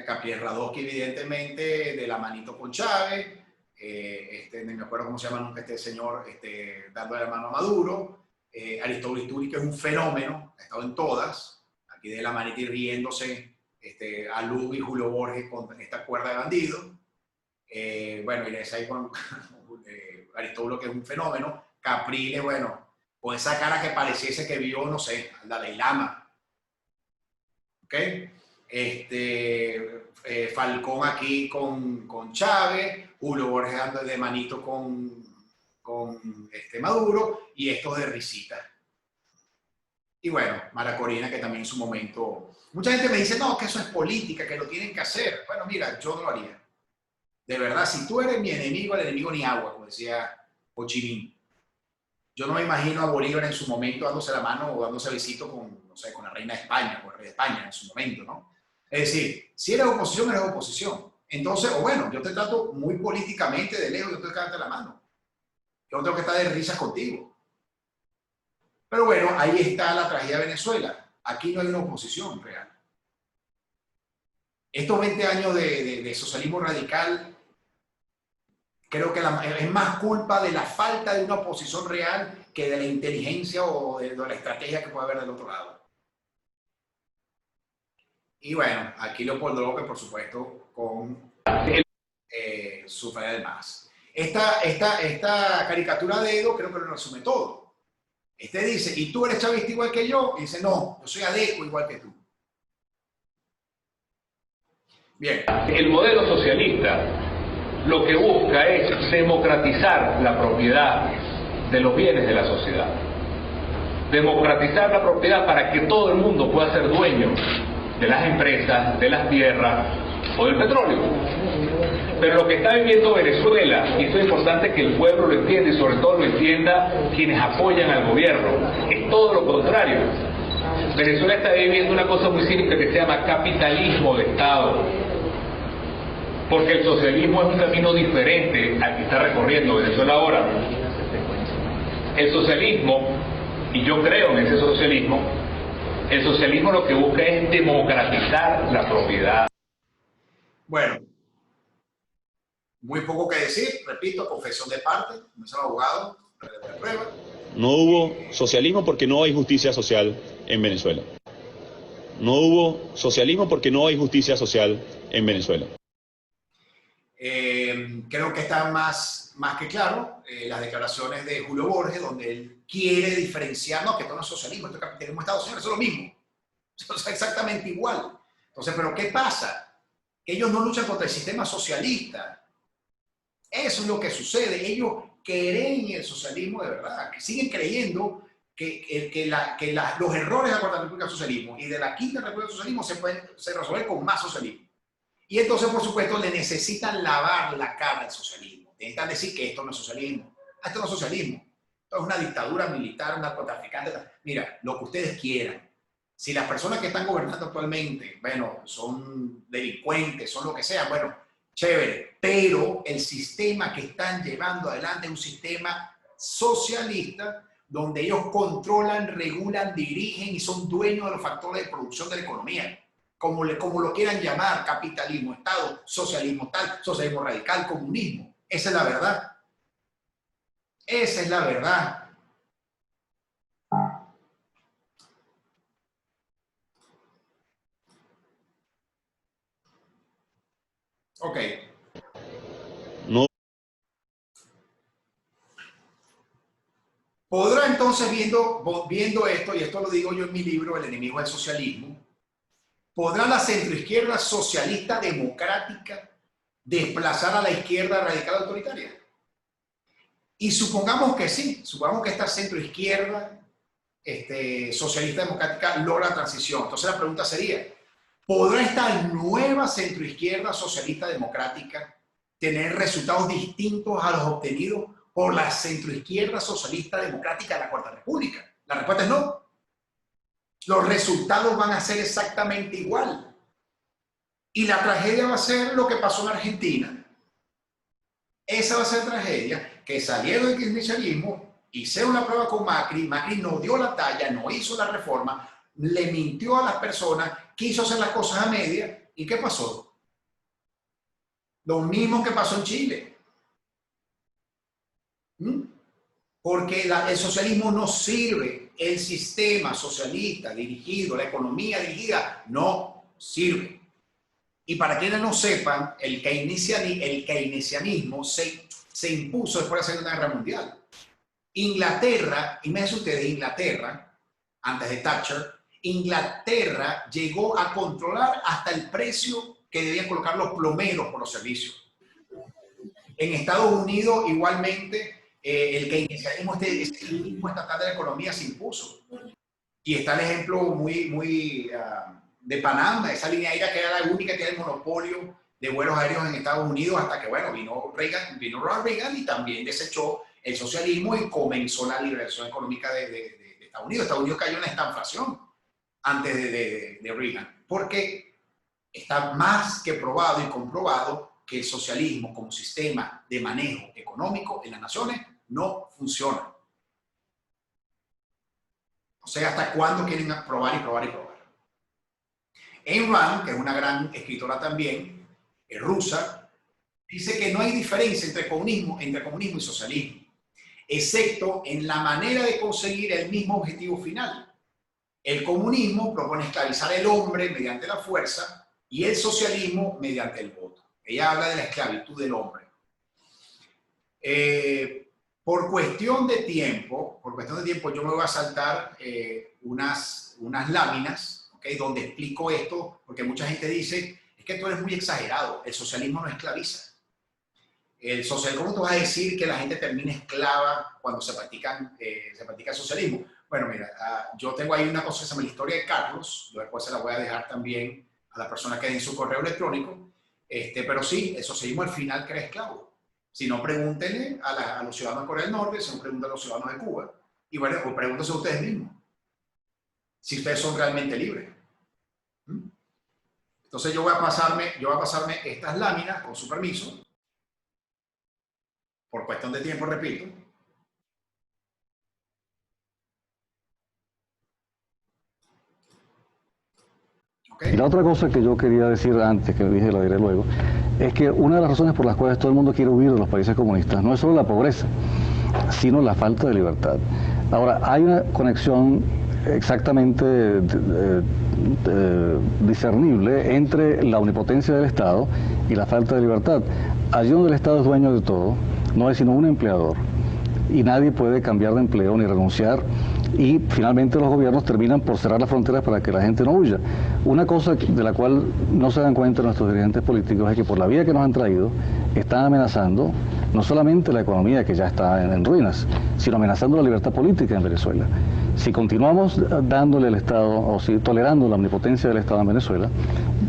Capriel Radosky, evidentemente, de la manito con Chávez. No me acuerdo cómo se llama nunca este señor, dándole la mano a Maduro. Aristóbulo Isturi, que es un fenómeno, ha estado en todas. Aquí de la manita y riéndose a Lugo y Julio Borges con esta cuerda de bandidos. Bueno, y ahí con Aristóbulo, que es un fenómeno. Capriles, bueno, con esa cara que pareciese que vio, no sé, al Dalai Lama. ¿Ok? Falcón aquí con Chávez, Julio Borges anda de manito con Maduro, y estos de risita. Y bueno, Mara Corina, que también en su momento... Mucha gente me dice, no, que eso es política, que lo tienen que hacer. Bueno, mira, yo no lo haría. De verdad, si tú eres mi enemigo, el enemigo ni agua, como decía Ho Chi Minh. Yo no me imagino a Bolívar en su momento dándose la mano o dándose besito con, no sé, con la reina de España, con el rey de España en su momento, ¿no? Es decir, si eres oposición, eres oposición. Entonces, o bueno, yo te trato muy políticamente de lejos, yo te canto la mano. Yo no tengo que estar de risas contigo. Pero bueno, ahí está la tragedia de Venezuela. Aquí no hay una oposición real. Estos 20 años de socialismo radical, creo que es más culpa de la falta de una oposición real que de la inteligencia o de la estrategia que puede haber del otro lado. Y bueno, aquí Leopoldo López, por supuesto, con su falla de más. Esta caricatura de Edo creo que lo resume todo. Dice, ¿y tú eres chavista igual que yo? Y dice, no, yo soy adeco igual que tú. Bien. El modelo socialista lo que busca es democratizar la propiedad de los bienes de la sociedad. Democratizar la propiedad para que todo el mundo pueda ser dueño de las empresas, de las tierras o del petróleo. Pero lo que está viviendo Venezuela, y esto es importante que el pueblo lo entienda y sobre todo lo entienda quienes apoyan al gobierno, es todo lo contrario. Venezuela está viviendo una cosa muy cínica que se llama capitalismo de Estado. Porque el socialismo es un camino diferente al que está recorriendo Venezuela ahora. El socialismo, y yo creo en ese socialismo, el socialismo lo que busca es democratizar la propiedad. Bueno, muy poco que decir, repito, confesión de parte, no es el abogado, de prueba. No hubo socialismo porque no hay justicia social en Venezuela. No hubo socialismo porque no hay justicia social en Venezuela. Creo que está más que claro las declaraciones de Julio Borges, donde él quiere diferenciar, no, que esto no es socialismo, esto es capitalismo de Estado, señores, eso es lo mismo. Eso es exactamente igual. Entonces, ¿pero qué pasa? Que ellos no luchan contra el sistema socialista. Eso es lo que sucede. Ellos creen en el socialismo de verdad, que siguen creyendo que los errores de la Cuarta República del Socialismo y de la Quinta República del Socialismo se resuelven con más socialismo. Y entonces, por supuesto, le necesitan lavar la cara al socialismo. Necesitan decir que esto no es socialismo. Esto no es socialismo. Esto es una dictadura militar, un narcotraficante. Mira, lo que ustedes quieran. Si las personas que están gobernando actualmente, bueno, son delincuentes, son lo que sea, bueno, chévere. Pero el sistema que están llevando adelante es un sistema socialista donde ellos controlan, regulan, dirigen y son dueños de los factores de producción de la economía. Como lo quieran llamar, capitalismo, Estado, socialismo tal, socialismo radical, comunismo. Esa es la verdad. Esa es la verdad. Ok. No. Podrá entonces, viendo esto, y esto lo digo yo en mi libro, El enemigo del socialismo, ¿podrá la centroizquierda socialista democrática desplazar a la izquierda radical autoritaria? Y supongamos que sí, supongamos que esta centroizquierda socialista democrática logra la transición. Entonces la pregunta sería, ¿podrá esta nueva centroizquierda socialista democrática tener resultados distintos a los obtenidos por la centroizquierda socialista democrática de la Cuarta República? La respuesta es no. Los resultados van a ser exactamente igual. Y la tragedia va a ser lo que pasó en Argentina. Esa va a ser tragedia, que salieron del kirchnerismo, hicieron la prueba con Macri, Macri no dio la talla, no hizo la reforma, le mintió a las personas, quiso hacer las cosas a media, ¿y qué pasó? Lo mismo que pasó en Chile. Porque el socialismo no sirve, el sistema socialista dirigido, la economía dirigida, no sirve. Y para quienes no sepan, el keynesianismo se impuso después de la Segunda Guerra Mundial. Inglaterra, imagínense ustedes, Inglaterra, antes de Thatcher, Inglaterra llegó a controlar hasta el precio que debían colocar los plomeros por los servicios. En Estados Unidos, igualmente, el keynesianismo, este estatal de la economía se impuso. Y está el ejemplo muy de Panamá, esa línea aérea que era la única que tenía el monopolio de vuelos aéreos en Estados Unidos, hasta que, bueno, vino Ronald Reagan y también desechó el socialismo y comenzó la liberación económica de Estados Unidos. Estados Unidos cayó en la estanflación antes de Reagan, porque está más que probado y comprobado que el socialismo como sistema de manejo económico en las naciones no funciona. O sea, ¿hasta cuándo quieren probar y probar y probar? Ayn Rand, que es una gran escritora también, rusa, dice que no hay diferencia entre comunismo y socialismo, excepto en la manera de conseguir el mismo objetivo final. El comunismo propone esclavizar al hombre mediante la fuerza y el socialismo mediante el voto. Ella habla de la esclavitud del hombre. Por cuestión de tiempo, yo me voy a saltar unas láminas, ¿okay?, donde explico esto, porque mucha gente dice, es que tú eres muy exagerado, el socialismo no esclaviza. ¿Cómo tú vas a decir que la gente termina esclava cuando se practica el socialismo? Bueno, mira, yo tengo ahí una cosa que se llama la historia de Carlos, yo después se la voy a dejar también a la persona que den su correo electrónico, pero sí, el socialismo al final crea esclavos. Si no, pregúntenle a los ciudadanos de Corea del Norte, si no, pregúntenle a los ciudadanos de Cuba. Y bueno, pues pregúntense a ustedes mismos, si ustedes son realmente libres. Entonces yo voy a pasarme estas láminas, con su permiso, por cuestión de tiempo, repito. Y la otra cosa que yo quería decir antes, que dije, lo diré luego, es que una de las razones por las cuales todo el mundo quiere huir de los países comunistas no es solo la pobreza, sino la falta de libertad. Ahora, hay una conexión exactamente discernible entre la omnipotencia del Estado y la falta de libertad. Allí donde el Estado es dueño de todo, no es sino un empleador, y nadie puede cambiar de empleo ni renunciar, y finalmente los gobiernos terminan por cerrar las fronteras para que la gente no huya. Una cosa de la cual no se dan cuenta nuestros dirigentes políticos es que por la vía que nos han traído están amenazando no solamente la economía, que ya está en ruinas, sino amenazando la libertad política en Venezuela. Si continuamos dándole al Estado, o si tolerando la omnipotencia del Estado en Venezuela,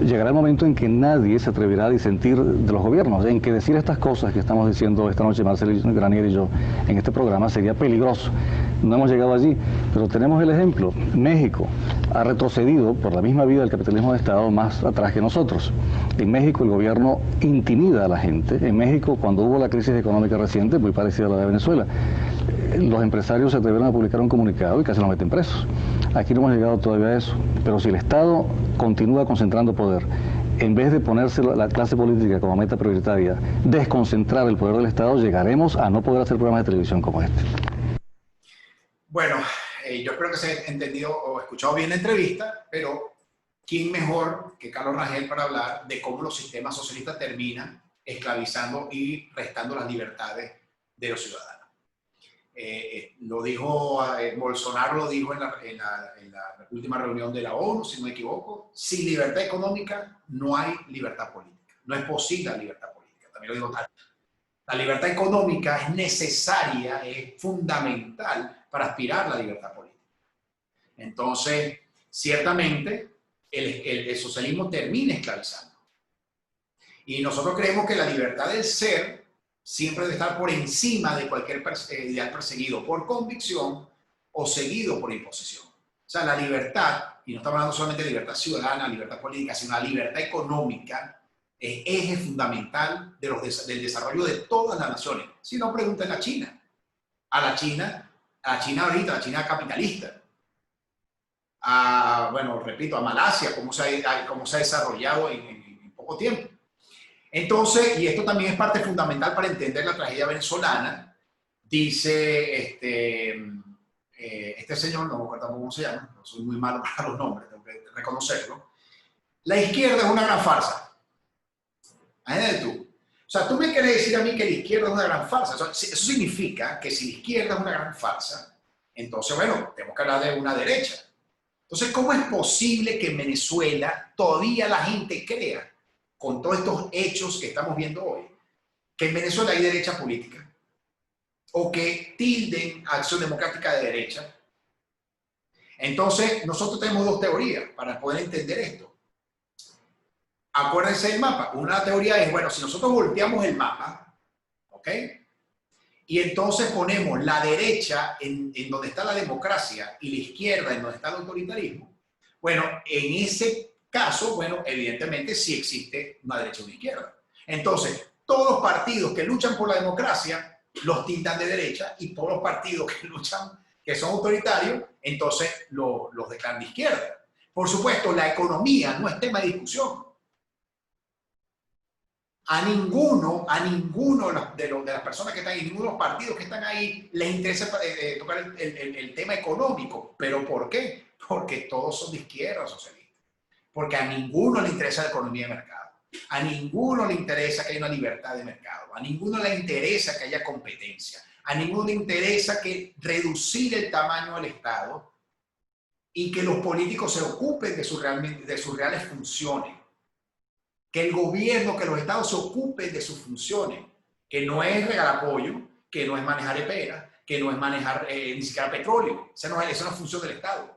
llegará el momento en que nadie se atreverá a disentir de los gobiernos, en que decir estas cosas que estamos diciendo esta noche Marcelo Granier y yo en este programa sería peligroso. No hemos llegado allí, pero tenemos el ejemplo. México ha retrocedido por la misma vía del capitalismo de Estado más atrás que nosotros. En México el gobierno intimida a la gente. En México, cuando hubo la crisis económica reciente, muy parecida a la de Venezuela, los empresarios se atrevieron a publicar un comunicado y casi los meten presos. Aquí no hemos llegado todavía a eso, pero si el Estado continúa concentrando poder, en vez de ponerse la clase política como meta prioritaria, desconcentrar el poder del Estado, llegaremos a no poder hacer programas de televisión como este. Bueno, yo espero que se haya entendido o escuchado bien la entrevista, pero ¿quién mejor que Carlos Rangel para hablar de cómo los sistemas socialistas terminan esclavizando y restando las libertades de los ciudadanos? Lo dijo Bolsonaro, lo dijo en la última reunión de la ONU, si no me equivoco: sin libertad económica no hay libertad política. No es posible la libertad política. También lo digo tal. La libertad económica es necesaria, es fundamental para aspirar a la libertad política. Entonces, ciertamente, el socialismo termina esclavizando. Y nosotros creemos que la libertad del ser siempre debe estar por encima de cualquier ideal perseguido por convicción o seguido por imposición. O sea, la libertad, y no estamos hablando solamente de libertad ciudadana, libertad política, sino la libertad económica, es eje fundamental del desarrollo de todas las naciones. Si no, pregunten a China. A la China ahorita, la China capitalista. bueno, repito, a Malasia, cómo se ha desarrollado en poco tiempo. Entonces, y esto también es parte fundamental para entender la tragedia venezolana, dice este señor, no me acuerdo cómo se llama, no soy muy malo para los nombres, tengo que reconocerlo. La izquierda es una gran farsa. Imagínate tú. O sea, tú me quieres decir a mí que la izquierda es una gran farsa. O sea, eso significa que si la izquierda es una gran farsa, entonces, bueno, tenemos que hablar de una derecha. Entonces, ¿cómo es posible que en Venezuela todavía la gente crea, con todos estos hechos que estamos viendo hoy, que en Venezuela hay derecha política? O que tilden a Acción Democrática de derecha. Entonces, nosotros tenemos dos teorías para poder entender esto. Acuérdense del mapa. Una teoría es, bueno, si nosotros volteamos el mapa, ¿ok? Y entonces ponemos la derecha en donde está la democracia y la izquierda en donde está el autoritarismo, bueno, en ese caso, bueno, evidentemente sí existe una derecha y una izquierda. Entonces, todos los partidos que luchan por la democracia los tildan de derecha y todos los partidos que luchan, que son autoritarios, entonces los declaran de izquierda. Por supuesto, la economía no es tema de discusión. A ninguno de las personas que están ahí, ninguno de los partidos que están ahí les interesa tocar el tema económico. ¿Pero por qué? Porque todos son de izquierda socialista. Porque a ninguno le interesa la economía de mercado. A ninguno le interesa que haya una libertad de mercado. A ninguno le interesa que haya competencia. A ninguno le interesa que reducir el tamaño del Estado y que los políticos se ocupen de sus reales funciones. Que el gobierno, que los estados se ocupen de sus funciones, que no es regalar apoyo, que no es manejar epera, que no es manejar ni siquiera petróleo. Esa no es función del Estado.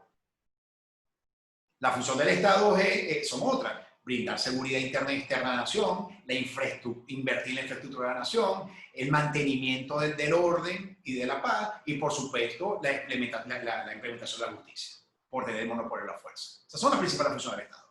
La función del Estado son otras: brindar seguridad interna y externa a la nación, invertir en la infraestructura de la nación, el mantenimiento del orden y de la paz, y por supuesto la implementación de la justicia, por tener el monopolio de la fuerza. Esas son las principales funciones del Estado.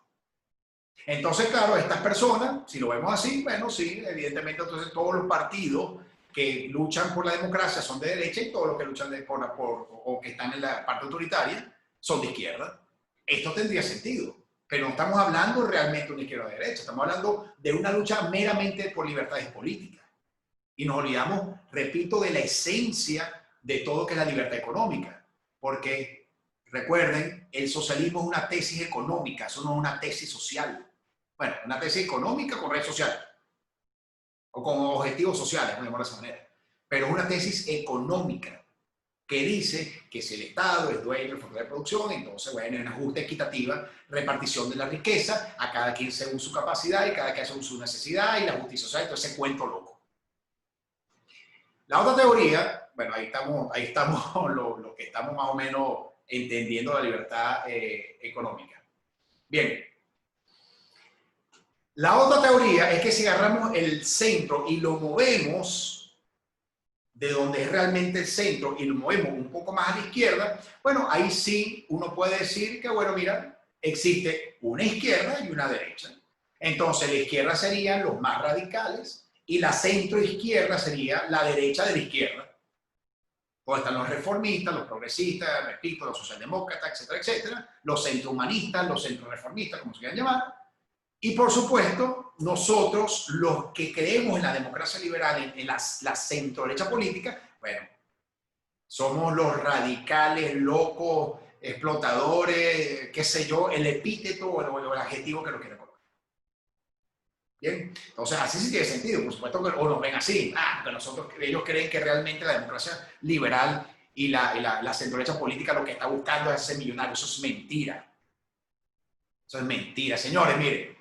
Entonces, claro, estas personas, si lo vemos así, bueno, sí, evidentemente, entonces todos los partidos que luchan por la democracia son de derecha y todos los que luchan o que están en la parte autoritaria son de izquierda. Esto tendría sentido, pero no estamos hablando realmente de una izquierda o de derecha, estamos hablando de una lucha meramente por libertades políticas. Y nos olvidamos, repito, de la esencia de todo que es la libertad económica, porque recuerden, el socialismo es una tesis económica, eso no es una tesis social. Bueno, una tesis económica con red social, o con objetivos sociales, de esa manera. Pero es una tesis económica que dice que si el Estado es dueño del factor de producción, entonces, bueno, hay una justa, equitativa repartición de la riqueza, a cada quien según su capacidad y cada quien según su necesidad, y la justicia social, entonces ese cuento loco. La otra teoría, bueno, ahí estamos lo que estamos más o menos entendiendo la libertad económica. Bien. La otra teoría es que si agarramos el centro y lo movemos de donde es realmente el centro y lo movemos un poco más a la izquierda, bueno, ahí sí uno puede decir que, bueno, mira, existe una izquierda y una derecha. Entonces la izquierda serían los más radicales y la centro-izquierda sería la derecha de la izquierda. Donde están los reformistas, los progresistas, repito, los socialdemócratas, etcétera, etcétera, los centro-humanistas, los centro-reformistas, como se quieran llamar. Y por supuesto, nosotros, los que creemos en la democracia liberal, en la centro-derecha política, bueno, somos los radicales, locos, explotadores, qué sé yo, el epíteto o el adjetivo que lo quiera colocar. Bien, entonces así sí tiene sentido, por supuesto, o nos ven así, porque ellos creen que realmente la democracia liberal y la centro-derecha política lo que está buscando es ser millonario. Eso es mentira. Eso es mentira. Señores, miren.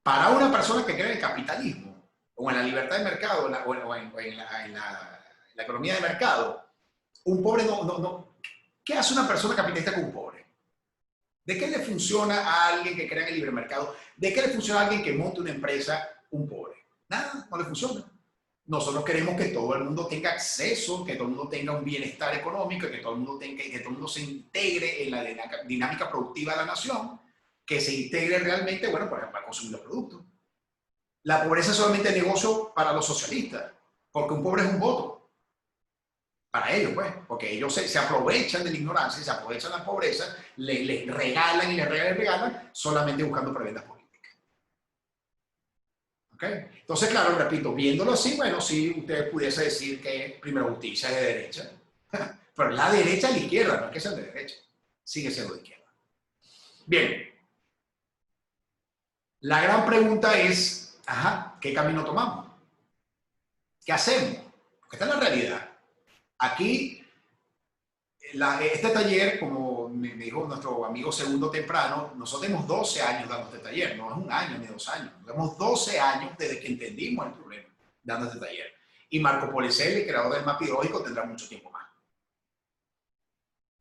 Para una persona que cree en el capitalismo, o en la libertad de mercado, o en la economía de mercado, un pobre no. ¿Qué hace una persona capitalista con un pobre? ¿De qué le funciona a alguien que crea en el libre mercado? ¿De qué le funciona a alguien que monte una empresa un pobre? Nada, no le funciona. Nosotros queremos que todo el mundo tenga acceso, que todo el mundo tenga un bienestar económico, que todo el mundo se integre en la dinámica productiva de la nación, que se integre realmente, bueno, por ejemplo, para consumir los productos. La pobreza es solamente negocio para los socialistas, porque un pobre es un voto. para ellos, pues, porque ellos se aprovechan de la ignorancia, se aprovechan de la pobreza, le regalan y le regalan, solamente buscando prebendas políticas. ¿Ok? Entonces, claro, repito, viéndolo así, bueno, sí, usted pudiese decir que Primera Justicia es de derecha, pero la derecha es la izquierda, no es que sea de derecha, sigue siendo de izquierda. Bien, la gran pregunta es, ajá, ¿qué camino tomamos? ¿Qué hacemos? Porque esta es la realidad. Aquí, este taller, como me dijo nuestro amigo Segundo Temprano, nosotros tenemos 12 años dando este taller, no es un año ni 2 años, tenemos 12 años desde que entendimos el problema dando este taller. Y Marco Policelli, el creador del mapa ideológico, tendrá mucho tiempo más.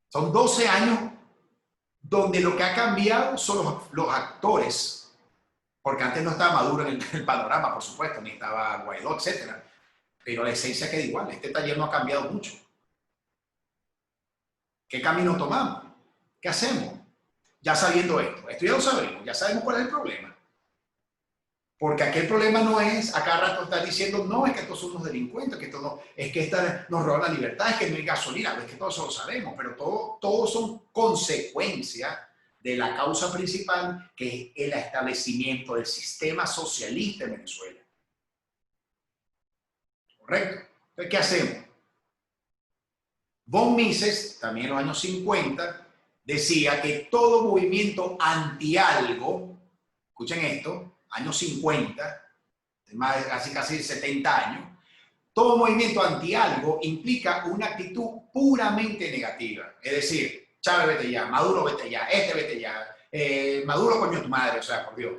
Son 12 años donde lo que ha cambiado son los actores, porque antes no estaba Maduro en el panorama, por supuesto, ni estaba Guaidó, etc. Pero la esencia queda igual. Este taller no ha cambiado mucho. ¿Qué camino tomamos? ¿Qué hacemos? Ya sabiendo esto ya lo sabemos, ya sabemos cuál es el problema. Porque aquel problema no es a cada rato estar diciendo, no, es que estos son unos delincuentes, que esto no, es que nos roban la libertad, es que no hay gasolina, es que todo eso lo sabemos, pero todo son consecuencias de la causa principal, que es el establecimiento del sistema socialista en Venezuela. ¿Correcto? Entonces, ¿qué hacemos? Von Mises, también en los años 50, decía que todo movimiento anti-algo, escuchen esto, años 50, más casi 70 años, todo movimiento anti-algo implica una actitud puramente negativa. Es decir, Chávez vete ya, Maduro vete ya, vete ya, Maduro coño tu madre, o sea, por Dios.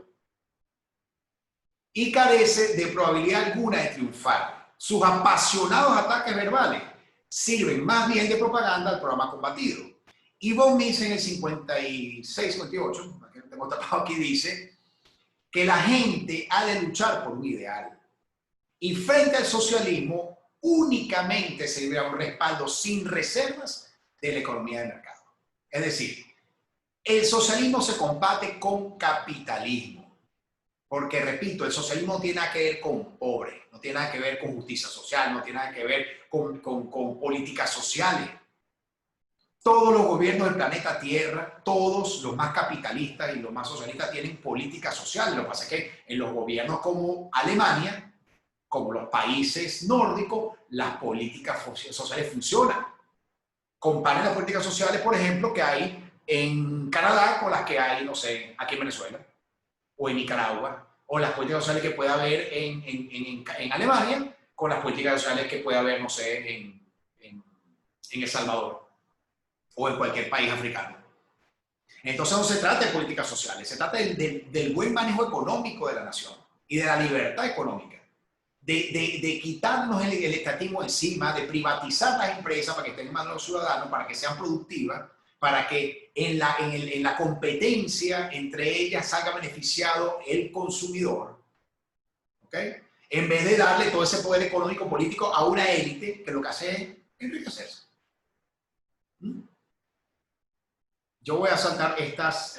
Y carece de probabilidad alguna de triunfar. Sus apasionados ataques verbales sirven más bien de propaganda al programa combatido. Y Von Mises en el 56-58, que tengo tapado aquí, dice que la gente ha de luchar por un ideal. Y frente al socialismo únicamente se debe a un respaldo sin reservas de la economía de mercado. Es decir, el socialismo se combate con capitalismo. Porque, repito, el socialismo no tiene nada que ver con pobres, no tiene nada que ver con justicia social, no tiene nada que ver con políticas sociales. Todos los gobiernos del planeta Tierra, todos los más capitalistas y los más socialistas tienen políticas sociales. Lo que pasa es que en los gobiernos como Alemania, como los países nórdicos, las políticas sociales funcionan. Comparen las políticas sociales, por ejemplo, que hay en Canadá con las que hay, no sé, aquí en Venezuela, o en Nicaragua, o las políticas sociales que puede haber en Alemania, con las políticas sociales que puede haber, no sé, en El Salvador, o en cualquier país africano. Entonces no se trata de políticas sociales, se trata del buen manejo económico de la nación y de la libertad económica, de quitarnos el estatismo encima, de privatizar las empresas para que estén en manos de los ciudadanos, para que sean productivas, para que en la competencia entre ellas salga beneficiado el consumidor, ¿ok? En vez de darle todo ese poder económico político a una élite que lo que hace es enriquecerse. Yo voy a saltar estas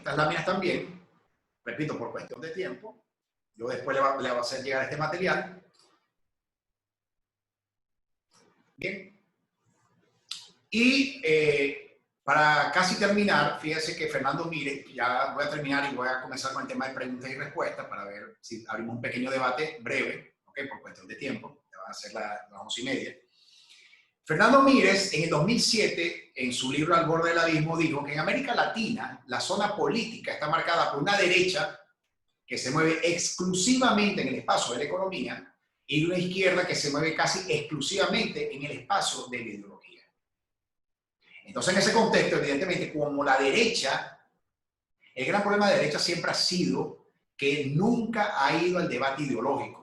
láminas también, repito, por cuestión de tiempo. Yo después le voy a hacer llegar este material. Bien. Y para casi terminar, fíjense que Fernando Mírez, ya voy a terminar y voy a comenzar con el tema de preguntas y respuestas para ver si abrimos un pequeño debate breve, ¿okay? Por cuestión de tiempo, ya van a ser las 11:30. Fernando Mírez, en el 2007, en su libro Al borde del abismo, dijo que en América Latina la zona política está marcada por una derecha que se mueve exclusivamente en el espacio de la economía y una izquierda que se mueve casi exclusivamente en el espacio de la ideología. Entonces, en ese contexto, evidentemente, como la derecha, el gran problema de la derecha siempre ha sido que nunca ha ido al debate ideológico.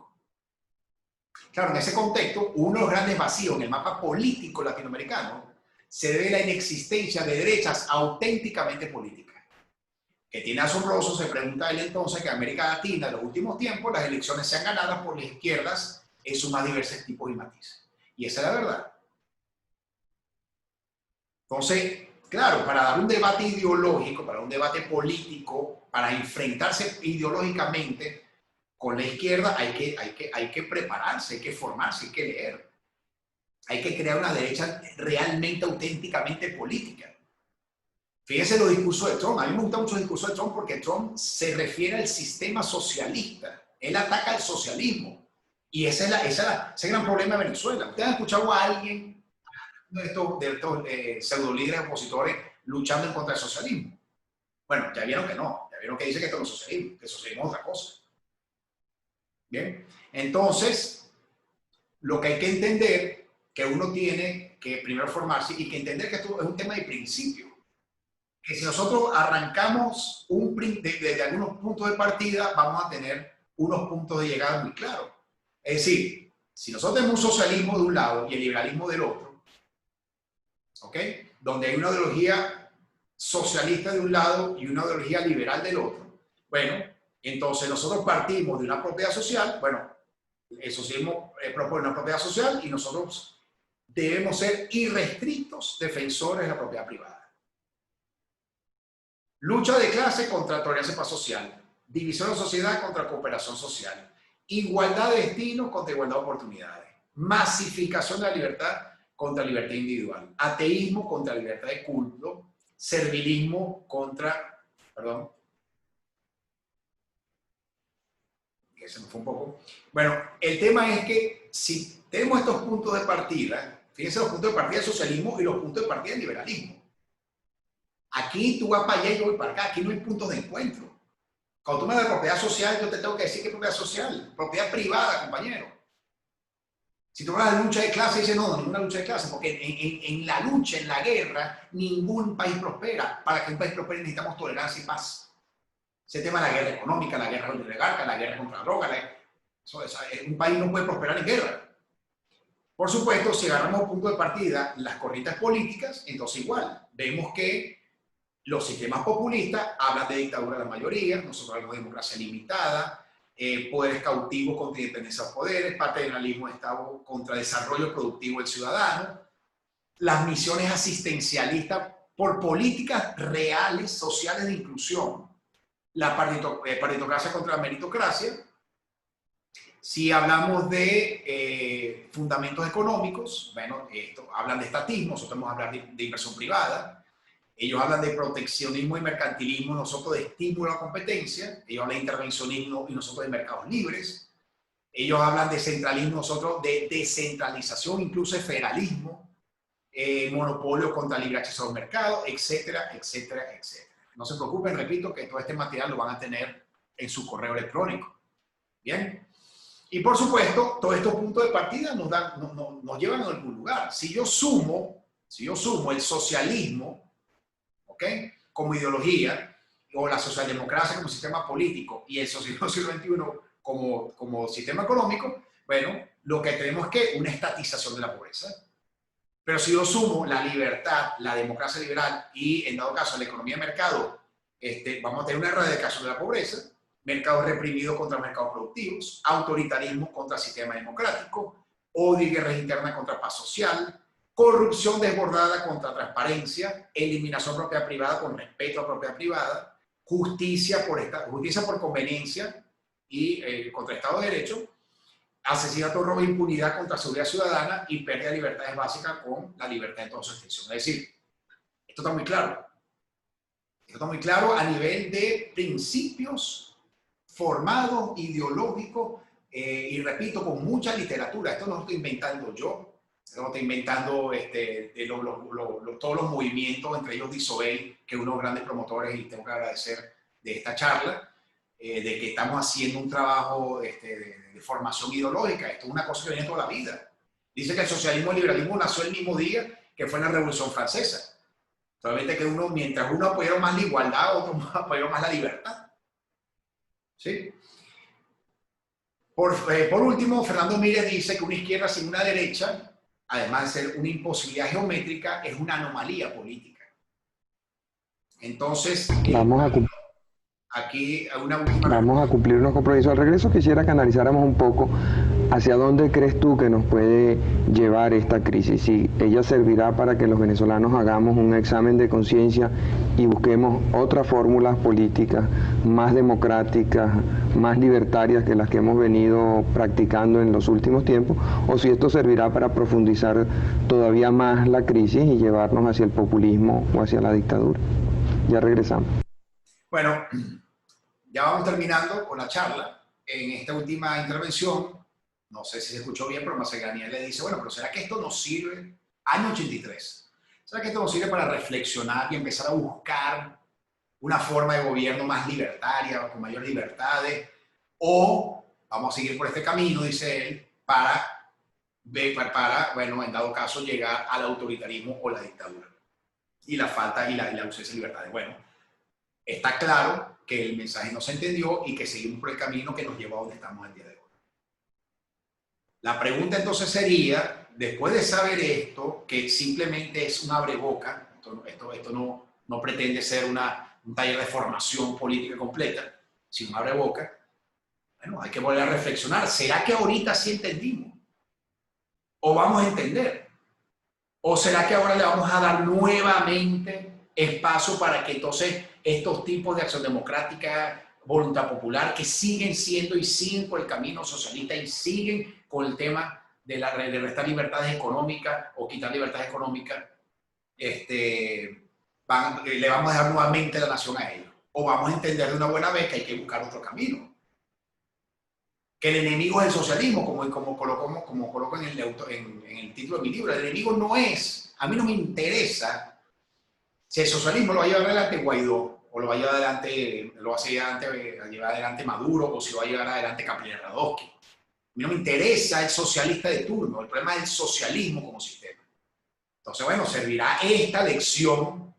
Claro, en ese contexto, uno de los grandes vacíos en el mapa político latinoamericano se debe a la inexistencia de derechas auténticamente políticas. Que tiene asombroso, se pregunta él entonces, que en América Latina en los últimos tiempos las elecciones sean ganadas por las izquierdas en sus más diversos tipos y matices. Y esa es la verdad. Entonces, claro, para dar un debate ideológico, para un debate político, para enfrentarse ideológicamente con la izquierda hay que prepararse, hay que formarse, hay que leer. Hay que crear una derecha realmente, auténticamente política. Fíjense los discursos de Trump. A mí me gusta mucho el discurso de Trump porque Trump se refiere al sistema socialista. Él ataca al socialismo. Y ese es el gran problema de Venezuela. ¿Ustedes han escuchado a alguien de estos pseudo líderes opositores luchando en contra del socialismo? Bueno, ya vieron que no. Ya vieron que dice que esto no es socialismo, que el socialismo es otra cosa. Bien. Entonces, lo que hay que entender, que uno tiene que primero formarse y que entender que esto es un tema de principio. Que si nosotros arrancamos desde algunos puntos de partida, vamos a tener unos puntos de llegada muy claros. Es decir, si nosotros tenemos un socialismo de un lado y el liberalismo del otro, ¿ok? Donde hay una ideología socialista de un lado y una ideología liberal del otro, bueno, entonces nosotros partimos de una propiedad social, bueno, el socialismo propone una propiedad social y nosotros debemos ser irrestrictos defensores de la propiedad privada. Lucha de clase contra tolerancia y paz social, división de la sociedad contra cooperación social, igualdad de destinos contra igualdad de oportunidades, masificación de la libertad contra libertad individual, ateísmo contra libertad de culto, servilismo contra, perdón, que se me fue un poco. Bueno, el tema es que si tenemos estos puntos de partida, fíjense los puntos de partida del socialismo y los puntos de partida del liberalismo. Aquí tú vas para allá y yo voy para acá, aquí no hay puntos de encuentro. Cuando tú me das propiedad social, yo te tengo que decir que es propiedad social, propiedad privada, compañero. Si tú vas a la lucha de clase, dices no, ninguna lucha de clase, porque en la lucha, en la guerra, ningún país prospera. Para que un país prospere necesitamos tolerancia y paz. Ese tema de la guerra económica, la guerra oligarca, la guerra contra la droga, un país no puede prosperar en guerra. Por supuesto, si agarramos punto de partida las corrientes políticas, entonces igual, vemos que los sistemas populistas hablan de dictadura de la mayoría, nosotros hablamos de democracia limitada, poderes cautivos contra independencia de poderes, paternalismo de Estado contra desarrollo productivo del ciudadano, las misiones asistencialistas por políticas reales, sociales de inclusión, la partitocracia contra la meritocracia. Si hablamos de fundamentos económicos, bueno, hablan de estatismo, nosotros vamos a hablar de inversión privada. Ellos hablan de proteccionismo y mercantilismo, nosotros de estímulo a la competencia. Ellos hablan de intervencionismo y nosotros de mercados libres. Ellos hablan de centralismo, nosotros de descentralización, incluso de federalismo, monopolio contra libre acceso a los mercados, etcétera, etcétera, etcétera. No se preocupen, repito, que todo este material lo van a tener en su correo electrónico. Bien. Y por supuesto, todos estos puntos de partida nos llevan a algún lugar. Si yo sumo el socialismo, ¿okay?, como ideología, o la socialdemocracia como sistema político y el socialismo del siglo XXI como sistema económico, bueno, lo que tenemos es que una estatización de la pobreza. Pero si yo sumo la libertad, la democracia liberal y, en dado caso, la economía de mercado, vamos a tener una erradicación de la pobreza, mercados reprimidos contra mercados productivos, autoritarismo contra sistema democrático, odio y guerras internas contra paz social, corrupción desbordada contra transparencia, eliminación de propiedad privada con respeto a propiedad privada, justicia por conveniencia y contra Estado de Derecho, asesinato, robo e impunidad contra seguridad ciudadana y pérdida de libertades básicas con la libertad de toda su extensión. Es decir, esto está muy claro. Esto está muy claro a nivel de principios formados, ideológicos, y repito, con mucha literatura. Esto no lo estoy inventando yo. Estamos inventando todos los movimientos, entre ellos Disobey, que es uno de los grandes promotores, y tengo que agradecer de esta charla, de que estamos haciendo un trabajo de formación ideológica. Esto es una cosa que viene toda la vida. Dice que el socialismo y el liberalismo nació el mismo día que fue en la Revolución Francesa. Solamente que mientras uno apoyaron más la igualdad, otros apoyaron más la libertad. ¿Sí? Por último, Fernando Mírez dice que una izquierda sin una derecha, además de ser una imposibilidad geométrica, es una anomalía política. Entonces, vamos a cumplir unos compromisos. Al regreso quisiera que analizáramos un poco hacia dónde crees tú que nos puede llevar esta crisis. Si ella servirá para que los venezolanos hagamos un examen de conciencia y busquemos otras fórmulas políticas más democráticas, más libertarias que las que hemos venido practicando en los últimos tiempos, o si esto servirá para profundizar todavía más la crisis y llevarnos hacia el populismo o hacia la dictadura. Ya regresamos. Bueno, ya vamos terminando con la charla. En esta última intervención, no sé si se escuchó bien, pero Macegraniel le dice, bueno, pero ¿será que esto nos sirve? Año 83. ¿Será que esto nos sirve para reflexionar y empezar a buscar una forma de gobierno más libertaria, con mayores libertades? ¿O vamos a seguir por este camino, dice él, para, bueno, en dado caso, llegar al autoritarismo o la dictadura? Y la falta y la ausencia de libertades. Bueno, está claro que el mensaje no se entendió y que seguimos por el camino que nos lleva a donde estamos el día de hoy. La pregunta entonces sería, después de saber esto, que simplemente es un abreboca, esto no pretende ser un taller de formación política completa, sino un abreboca, bueno, hay que volver a reflexionar. ¿Será que ahorita sí entendimos? ¿O vamos a entender? ¿O será que ahora le vamos a dar nuevamente espacio para que entonces estos tipos de acción democrática, voluntad popular, que siguen siendo y siguen por el camino socialista y siguen con el tema de restar libertades económicas o quitar libertades económicas, le vamos a dar nuevamente la nación a ellos? ¿O vamos a entender de una buena vez que hay que buscar otro camino? Que el enemigo es el socialismo, como coloco en el título de mi libro. El enemigo no es, a mí no me interesa si el socialismo lo va a llevar adelante Guaidó, o lo va a llevar adelante, llevar adelante Maduro, o si lo va a llevar adelante Gabriel Radofsky. A mí no me interesa el socialista de turno, el problema es el socialismo como sistema. Entonces, bueno, servirá esta lección,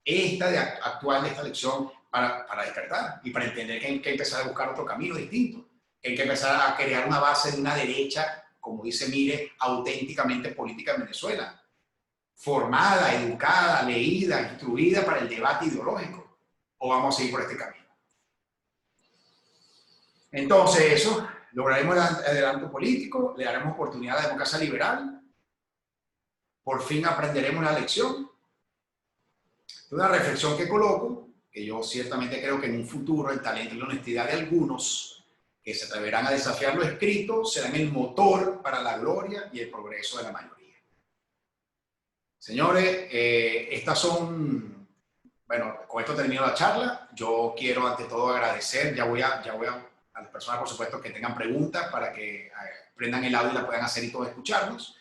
esta lección para despertar y para entender que hay que empezar a buscar otro camino distinto. Que hay que empezar a crear una base de una derecha, como dice Mire, auténticamente política en Venezuela. Formada, educada, leída, instruida para el debate ideológico. ¿O vamos a seguir por este camino? Entonces, eso, lograremos el adelanto político, le daremos oportunidad a la democracia liberal, por fin aprenderemos la lección. Una reflexión que coloco, que yo ciertamente creo que en un futuro el talento y la honestidad de algunos que se atreverán a desafiar lo escrito serán el motor para la gloria y el progreso de la mayoría. Señores, estas son, bueno, con esto termino la charla. Yo quiero ante todo agradecer, ya voy a las personas, por supuesto, que tengan preguntas para que prendan el audio y la puedan hacer y todos escucharnos.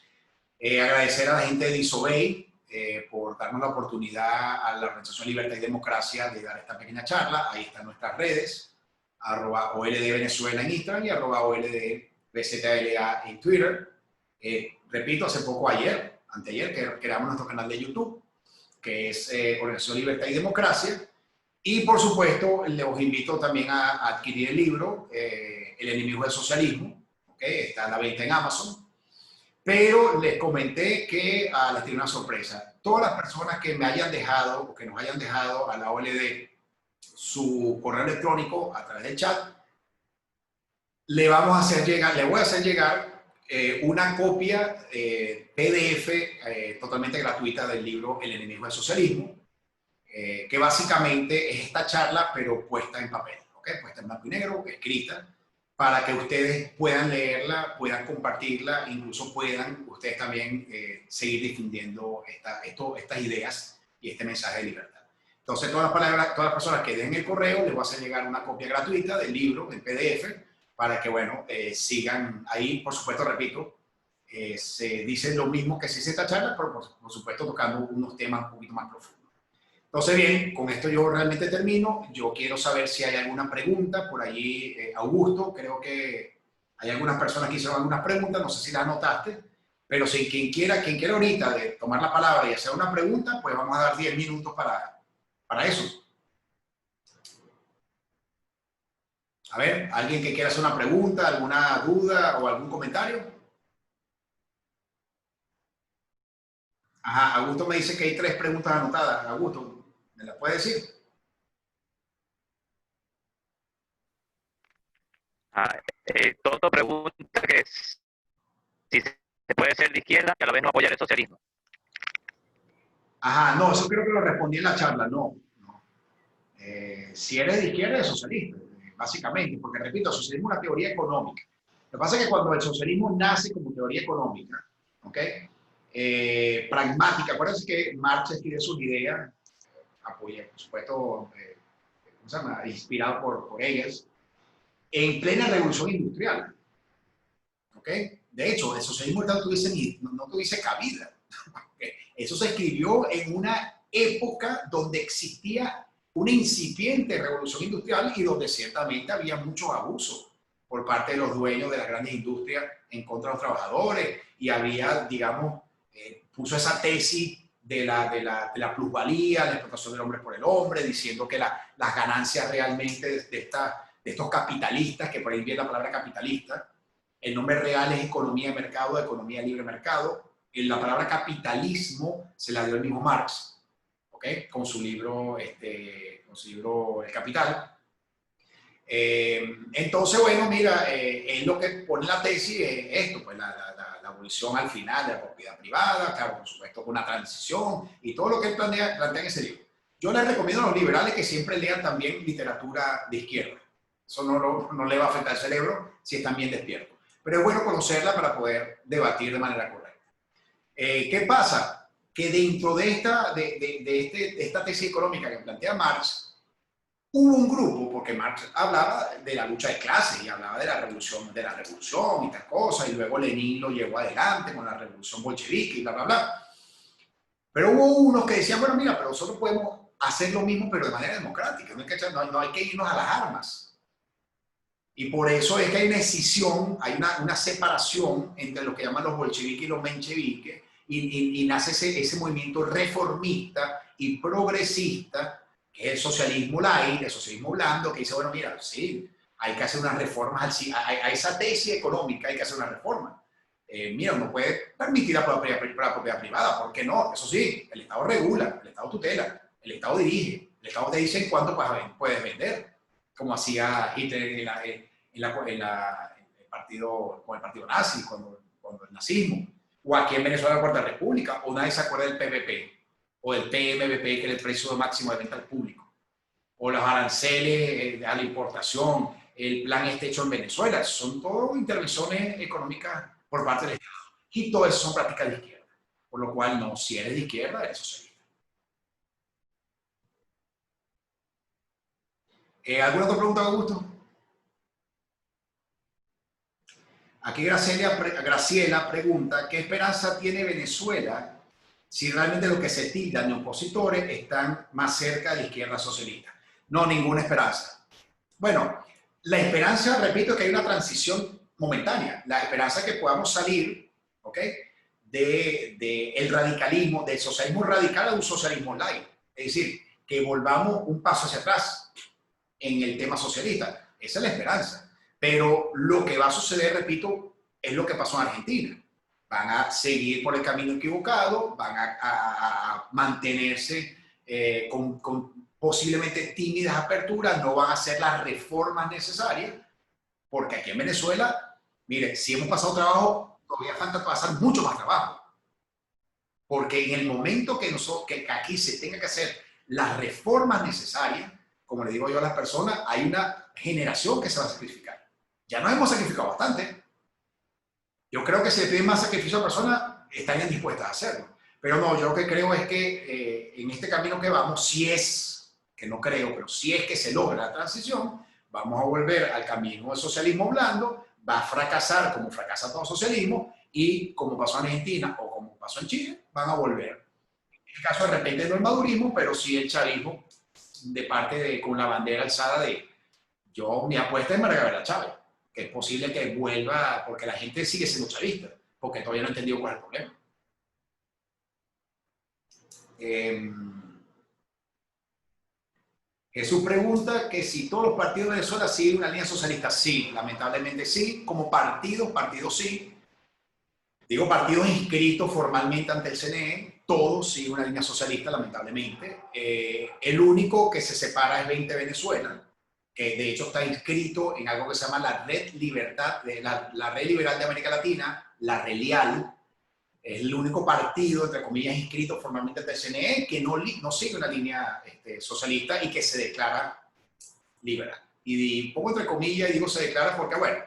Agradecer a la gente de Disobey por darnos la oportunidad a la Organización Libertad y Democracia de dar esta pequeña charla. Ahí están nuestras redes, @OLD Venezuela en Instagram y @OLD BZLA en Twitter. Repito, hace poco anteayer, que creamos nuestro canal de YouTube, que es Organización Libertad y Democracia. Y por supuesto, les invito también a adquirir el libro El enemigo del socialismo, ¿okay? Está a la venta en Amazon. Pero les comenté que les tiene una sorpresa. Todas las personas que me hayan dejado o que nos hayan dejado a la OLD su correo electrónico a través del chat, le voy a hacer llegar una copia PDF totalmente gratuita del libro El enemigo del socialismo, que básicamente es esta charla, pero puesta en papel, ¿okay? Puesta en blanco y negro, escrita, para que ustedes puedan leerla, puedan compartirla, incluso puedan ustedes también seguir difundiendo estas ideas y este mensaje de libertad. Entonces, todas las personas que den el correo, les voy a hacer llegar una copia gratuita del libro, en PDF, para que, bueno, sigan ahí. Por supuesto, repito, se dice lo mismo que se dice esta charla, pero por supuesto tocando unos temas un poquito más profundos. Entonces, bien, con esto yo realmente termino. Yo quiero saber si hay alguna pregunta por allí. Augusto, creo que hay algunas personas que hicieron algunas preguntas, no sé si las anotaste, pero si quien quiera ahorita de tomar la palabra y hacer una pregunta, pues vamos a dar 10 minutos para eso. A ver, ¿alguien que quiera hacer una pregunta, alguna duda o algún comentario? Ajá, Augusto me dice que hay 3 preguntas anotadas. Augusto, ¿me las puede decir? Toto pregunta que si se puede ser de izquierda y a la vez no apoyar el socialismo. Ajá, no, eso creo que lo respondí en la charla, no. Si eres de izquierda, eres socialista, básicamente, porque repito, el socialismo es una teoría económica. Lo que pasa es que cuando el socialismo nace como teoría económica, ¿ok? Pragmática, acuérdense que Marx escribe sus ideas, apoya, por supuesto, ¿cómo se llama? Inspirado por ellas, en plena revolución industrial. ¿Ok? De hecho, el socialismo no tuviese cabida. ¿Okay? Eso se escribió en una época donde existía una incipiente revolución industrial y donde ciertamente había muchos abusos por parte de los dueños de las grandes industrias en contra de los trabajadores, y había, digamos, puso esa tesis de la plusvalía, la explotación del hombre por el hombre, diciendo que las ganancias realmente de estos capitalistas, que por ahí viene la palabra capitalista, el nombre real es economía de mercado, economía de libre mercado. La palabra capitalismo se la dio el mismo Marx, ¿ok? Con su libro El Capital. Entonces, bueno, mira, él lo que pone la tesis es esto, pues la abolición al final de la propiedad privada, claro, por supuesto, con una transición y todo lo que él plantea en ese libro. Yo les recomiendo a los liberales que siempre lean también literatura de izquierda. Eso no le va a afectar al cerebro si están bien despiertos. Pero es bueno conocerla para poder debatir de manera correcta. ¿Qué pasa? Que dentro de esta tesis económica que plantea Marx, hubo un grupo, porque Marx hablaba de la lucha de clases y hablaba de la revolución y tal cosa, y luego Lenin lo llevó adelante con la revolución bolchevique y bla, bla, bla. Pero hubo unos que decían, bueno, mira, pero nosotros podemos hacer lo mismo, pero de manera democrática, no hay que irnos a las armas. Y por eso es que hay una escisión, hay una separación entre lo que llaman los bolcheviques y los mencheviques, y nace ese movimiento reformista y progresista, que es el socialismo light, el socialismo blando, que dice, bueno, mira, sí, hay que hacer unas reformas, a esa tesis económica hay que hacer una reforma. Mira, uno puede permitir la propiedad privada, ¿por qué no? Eso sí, el Estado regula, el Estado tutela, el Estado dirige, el Estado te dice en cuánto puedes vender, como hacía Hitler con el partido nazi, cuando el nazismo, o aquí en Venezuela la Cuarta República, o nadie se acuerda del PVP, o del PMBP, que era el precio máximo de venta al público, o los aranceles a la importación, el plan hecho en Venezuela, son todo intervenciones económicas por parte del Estado, y todo eso son prácticas de izquierda, por lo cual no, si eres de izquierda, eres socialista. ¿Alguna otra pregunta, Augusto? Aquí Graciela pregunta, ¿qué esperanza tiene Venezuela si realmente los que se tildan de opositores están más cerca de la izquierda socialista? No, ninguna esperanza. Bueno, la esperanza, repito, es que hay una transición momentánea. La esperanza es que podamos salir, ¿ok?, del radicalismo, del socialismo radical a un socialismo light. Es decir, que volvamos un paso hacia atrás en el tema socialista. Esa es la esperanza. Pero lo que va a suceder, repito, es lo que pasó en Argentina. Van a seguir por el camino equivocado, van a mantenerse con posiblemente tímidas aperturas, no van a hacer las reformas necesarias, porque aquí en Venezuela, mire, si hemos pasado trabajo, todavía falta pasar mucho más trabajo. Porque en el momento que aquí se tenga que hacer las reformas necesarias, como le digo yo a las personas, hay una generación que se va a sacrificar. Ya nos hemos sacrificado bastante. Yo creo que si le piden más sacrificio a personas, estarían dispuestas a hacerlo. Pero no, yo lo que creo es que en este camino que vamos, si es, que no creo, pero si es que se logra la transición, vamos a volver al camino del socialismo blando, va a fracasar como fracasa todo socialismo, y como pasó en Argentina o como pasó en Chile, van a volver. En el caso de repente no el madurismo, pero sí el chavismo, con la bandera alzada de, mi apuesta es María Gabriela Chávez, que es posible que vuelva, porque la gente sigue siendo chavista, porque todavía no ha entendido cuál es el problema. Jesús pregunta que si todos los partidos de Venezuela siguen una línea socialista. Sí, lamentablemente sí. Como partidos sí. Digo, partidos inscritos formalmente ante el CNE, todos siguen una línea socialista, lamentablemente. El único que se separa es 20 Venezuela, que de hecho está inscrito en algo que se llama la Red Libertad, la Red Liberal de América Latina, la RELIAL, es el único partido, entre comillas, inscrito formalmente al TCNE que no sigue una línea socialista y que se declara liberal. Y pongo entre comillas y digo se declara porque, bueno,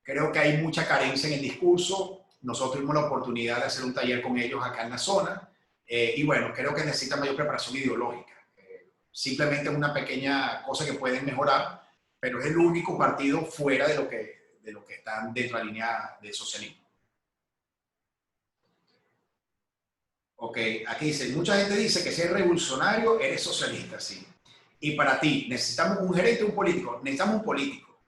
creo que hay mucha carencia en el discurso. Nosotros tuvimos la oportunidad de hacer un taller con ellos acá en la zona y, bueno, creo que necesitan mayor preparación ideológica. Simplemente una pequeña cosa que pueden mejorar, pero es el único partido fuera de lo que están dentro de la línea del socialismo. Ok, aquí dice, mucha gente dice que si eres revolucionario, eres socialista, sí. Y para ti, ¿necesitamos un gerente o un político? Necesitamos un político.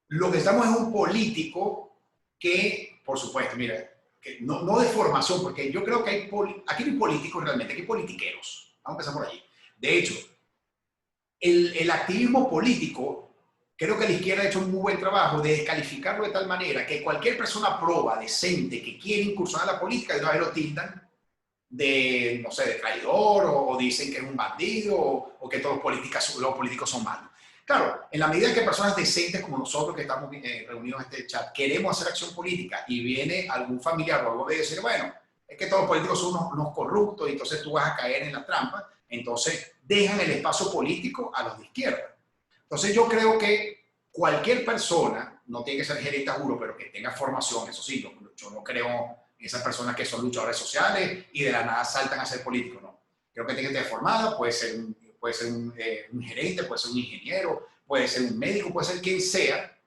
Lo que necesitamos es un político que, por supuesto, mira, que no de formación, porque yo creo que aquí no hay políticos realmente, aquí hay politiqueros. Vamos a empezar por allí. De hecho, el activismo político, creo que la izquierda ha hecho un muy buen trabajo de descalificarlo de tal manera que cualquier persona proba, decente, que quiere incursionar a la política, de una vez lo tildan de, no sé, de traidor, o dicen que es un bandido, o que todos los políticos son malos. Claro, en la medida que personas decentes como nosotros que estamos reunidos en este chat queremos hacer acción política y viene algún familiar o algo de decir, bueno, es que todos los políticos son unos corruptos y entonces tú vas a caer en la trampa, entonces dejan el espacio político a los de izquierda. Entonces yo creo que cualquier persona, no tiene que ser gerente, juro, pero que tenga formación, eso sí, yo no creo en esas personas que son luchadores sociales y de la nada saltan a ser políticos, no. Creo que tiene que estar formada, puede ser un gerente, puede ser un ingeniero, puede ser un médico, puede ser quien sea,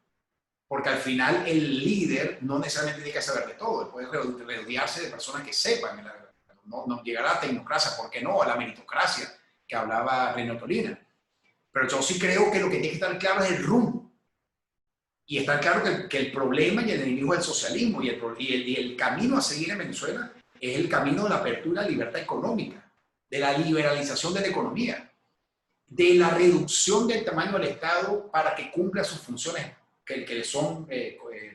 porque al final el líder no necesariamente tiene que saber de todo, puede rodearse de personas que sepan, no llegar a la tecnocracia, ¿por qué no? A la meritocracia que hablaba Reino Tolina. Pero yo sí creo que lo que tiene que estar claro es el rumbo. Y está claro que el problema y el enemigo del socialismo y el camino a seguir en Venezuela es el camino de la apertura a la libertad económica, de la liberalización de la economía, de la reducción del tamaño del Estado para que cumpla sus funciones que le son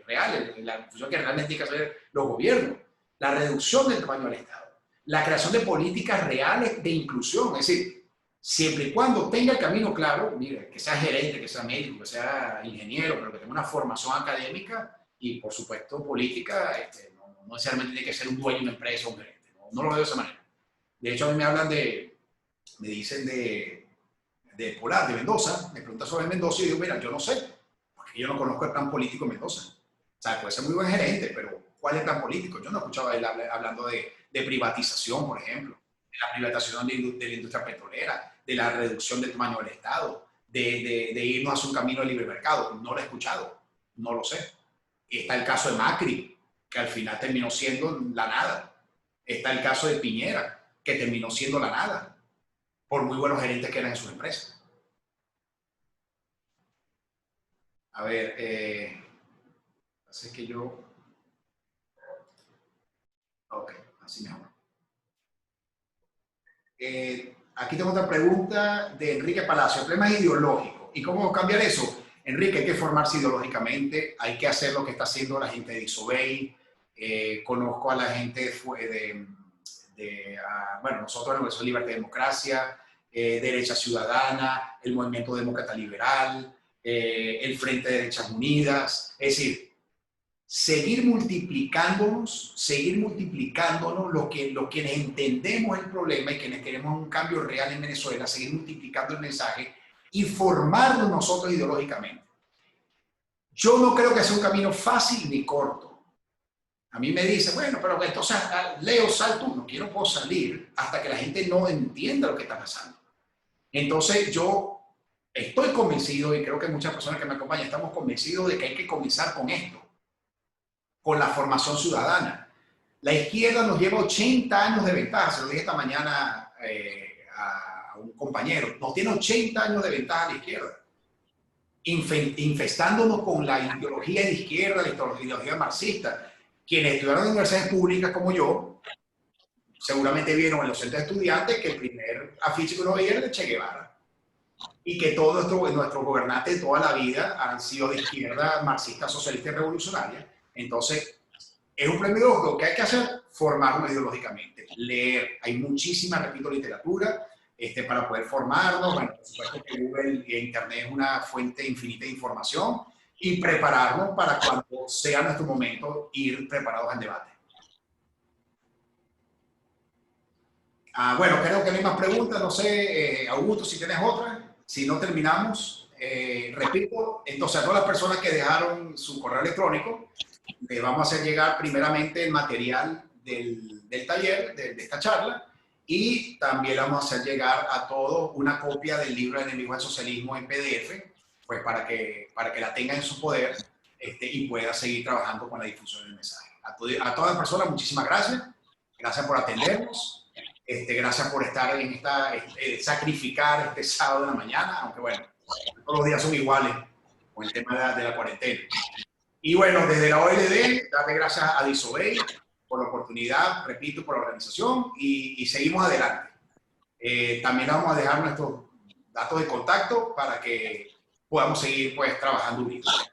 reales, la función que realmente tienen que hacer los gobiernos, la reducción del tamaño del Estado, la creación de políticas reales de inclusión, es decir, siempre y cuando tenga el camino claro, mire, que sea gerente, que sea médico, que sea ingeniero, pero que tenga una formación académica y, por supuesto, política, no necesariamente tiene que ser un dueño de una empresa o un gerente, no lo veo de esa manera. De hecho, a mí me dicen de Polar, de Mendoza, me preguntan sobre Mendoza y digo, mira, yo no sé, porque yo no conozco el plan político de Mendoza. O sea, puede ser muy buen gerente, pero ¿cuál es el plan político? Yo no escuchaba a él hablando de privatización, por ejemplo, de la privatización de la industria petrolera, de la reducción del tamaño del Estado, de irnos hacia un camino de libre mercado. No lo he escuchado, no lo sé. Está el caso de Macri, que al final terminó siendo la nada. Está el caso de Piñera, que terminó siendo la nada, por muy buenos gerentes que eran en sus empresas. A ver, así que yo... Ok, así mejor. Aquí tengo otra pregunta de Enrique Palacio. El problema es ideológico. ¿Y cómo cambiar eso? Enrique, hay que formarse ideológicamente, hay que hacer lo que está haciendo la gente de Isobey. Conozco a la gente bueno, nosotros en la Universidad de Libertad y Democracia, Derecha Ciudadana, el Movimiento Demócrata Liberal, el Frente de Derechas Unidas. Es decir, seguir multiplicándonos los quienes entendemos el problema y quienes queremos un cambio real en Venezuela, seguir multiplicando el mensaje y formarnos nosotros ideológicamente. Yo no creo que sea un camino fácil ni corto. A mí me dice, bueno, pero entonces, Leo, sal tú. No puedo salir hasta que la gente no entienda lo que está pasando. Entonces yo estoy convencido, y creo que muchas personas que me acompañan estamos convencidos de que hay que comenzar con esto, con la formación ciudadana. La izquierda nos lleva 80 años de ventaja, se lo dije esta mañana a un compañero, nos tiene 80 años de ventaja a la izquierda, infestándonos con la ideología de izquierda, la ideología marxista. Quienes estudiaron en universidades públicas como yo, seguramente vieron en los centros de estudiantes que el primer afiche que uno veía era de Che Guevara. Y que todos nuestros gobernantes de toda la vida han sido de izquierda, marxista, socialista y revolucionaria. Entonces, es un problema ideológico. ¿Qué hay que hacer? Formarnos ideológicamente. Leer. Hay muchísima, repito, literatura para poder formarnos. Bueno, por supuesto que Google e Internet es una fuente infinita de información. Y prepararnos para cuando sea nuestro momento ir preparados al debate. Bueno, creo que no hay más preguntas. No sé, Augusto, si tienes otra. Si no, terminamos. Repito, entonces a todas las personas que dejaron su correo electrónico, les vamos a hacer llegar primeramente el material del taller, de esta charla, y también le vamos a hacer llegar a todos una copia del libro de Enemigos del Socialismo en PDF, pues para que la tenga en su poder y pueda seguir trabajando con la difusión del mensaje. A todas las personas, muchísimas gracias. Gracias por atendernos. Gracias por estar en sacrificar este sábado de la mañana, aunque bueno, todos los días son iguales con el tema de la cuarentena. Y bueno, desde la OLD, darle gracias a Disobey por la oportunidad, repito, por la organización y seguimos adelante. También vamos a dejar nuestros datos de contacto para que podamos seguir pues trabajando unidos.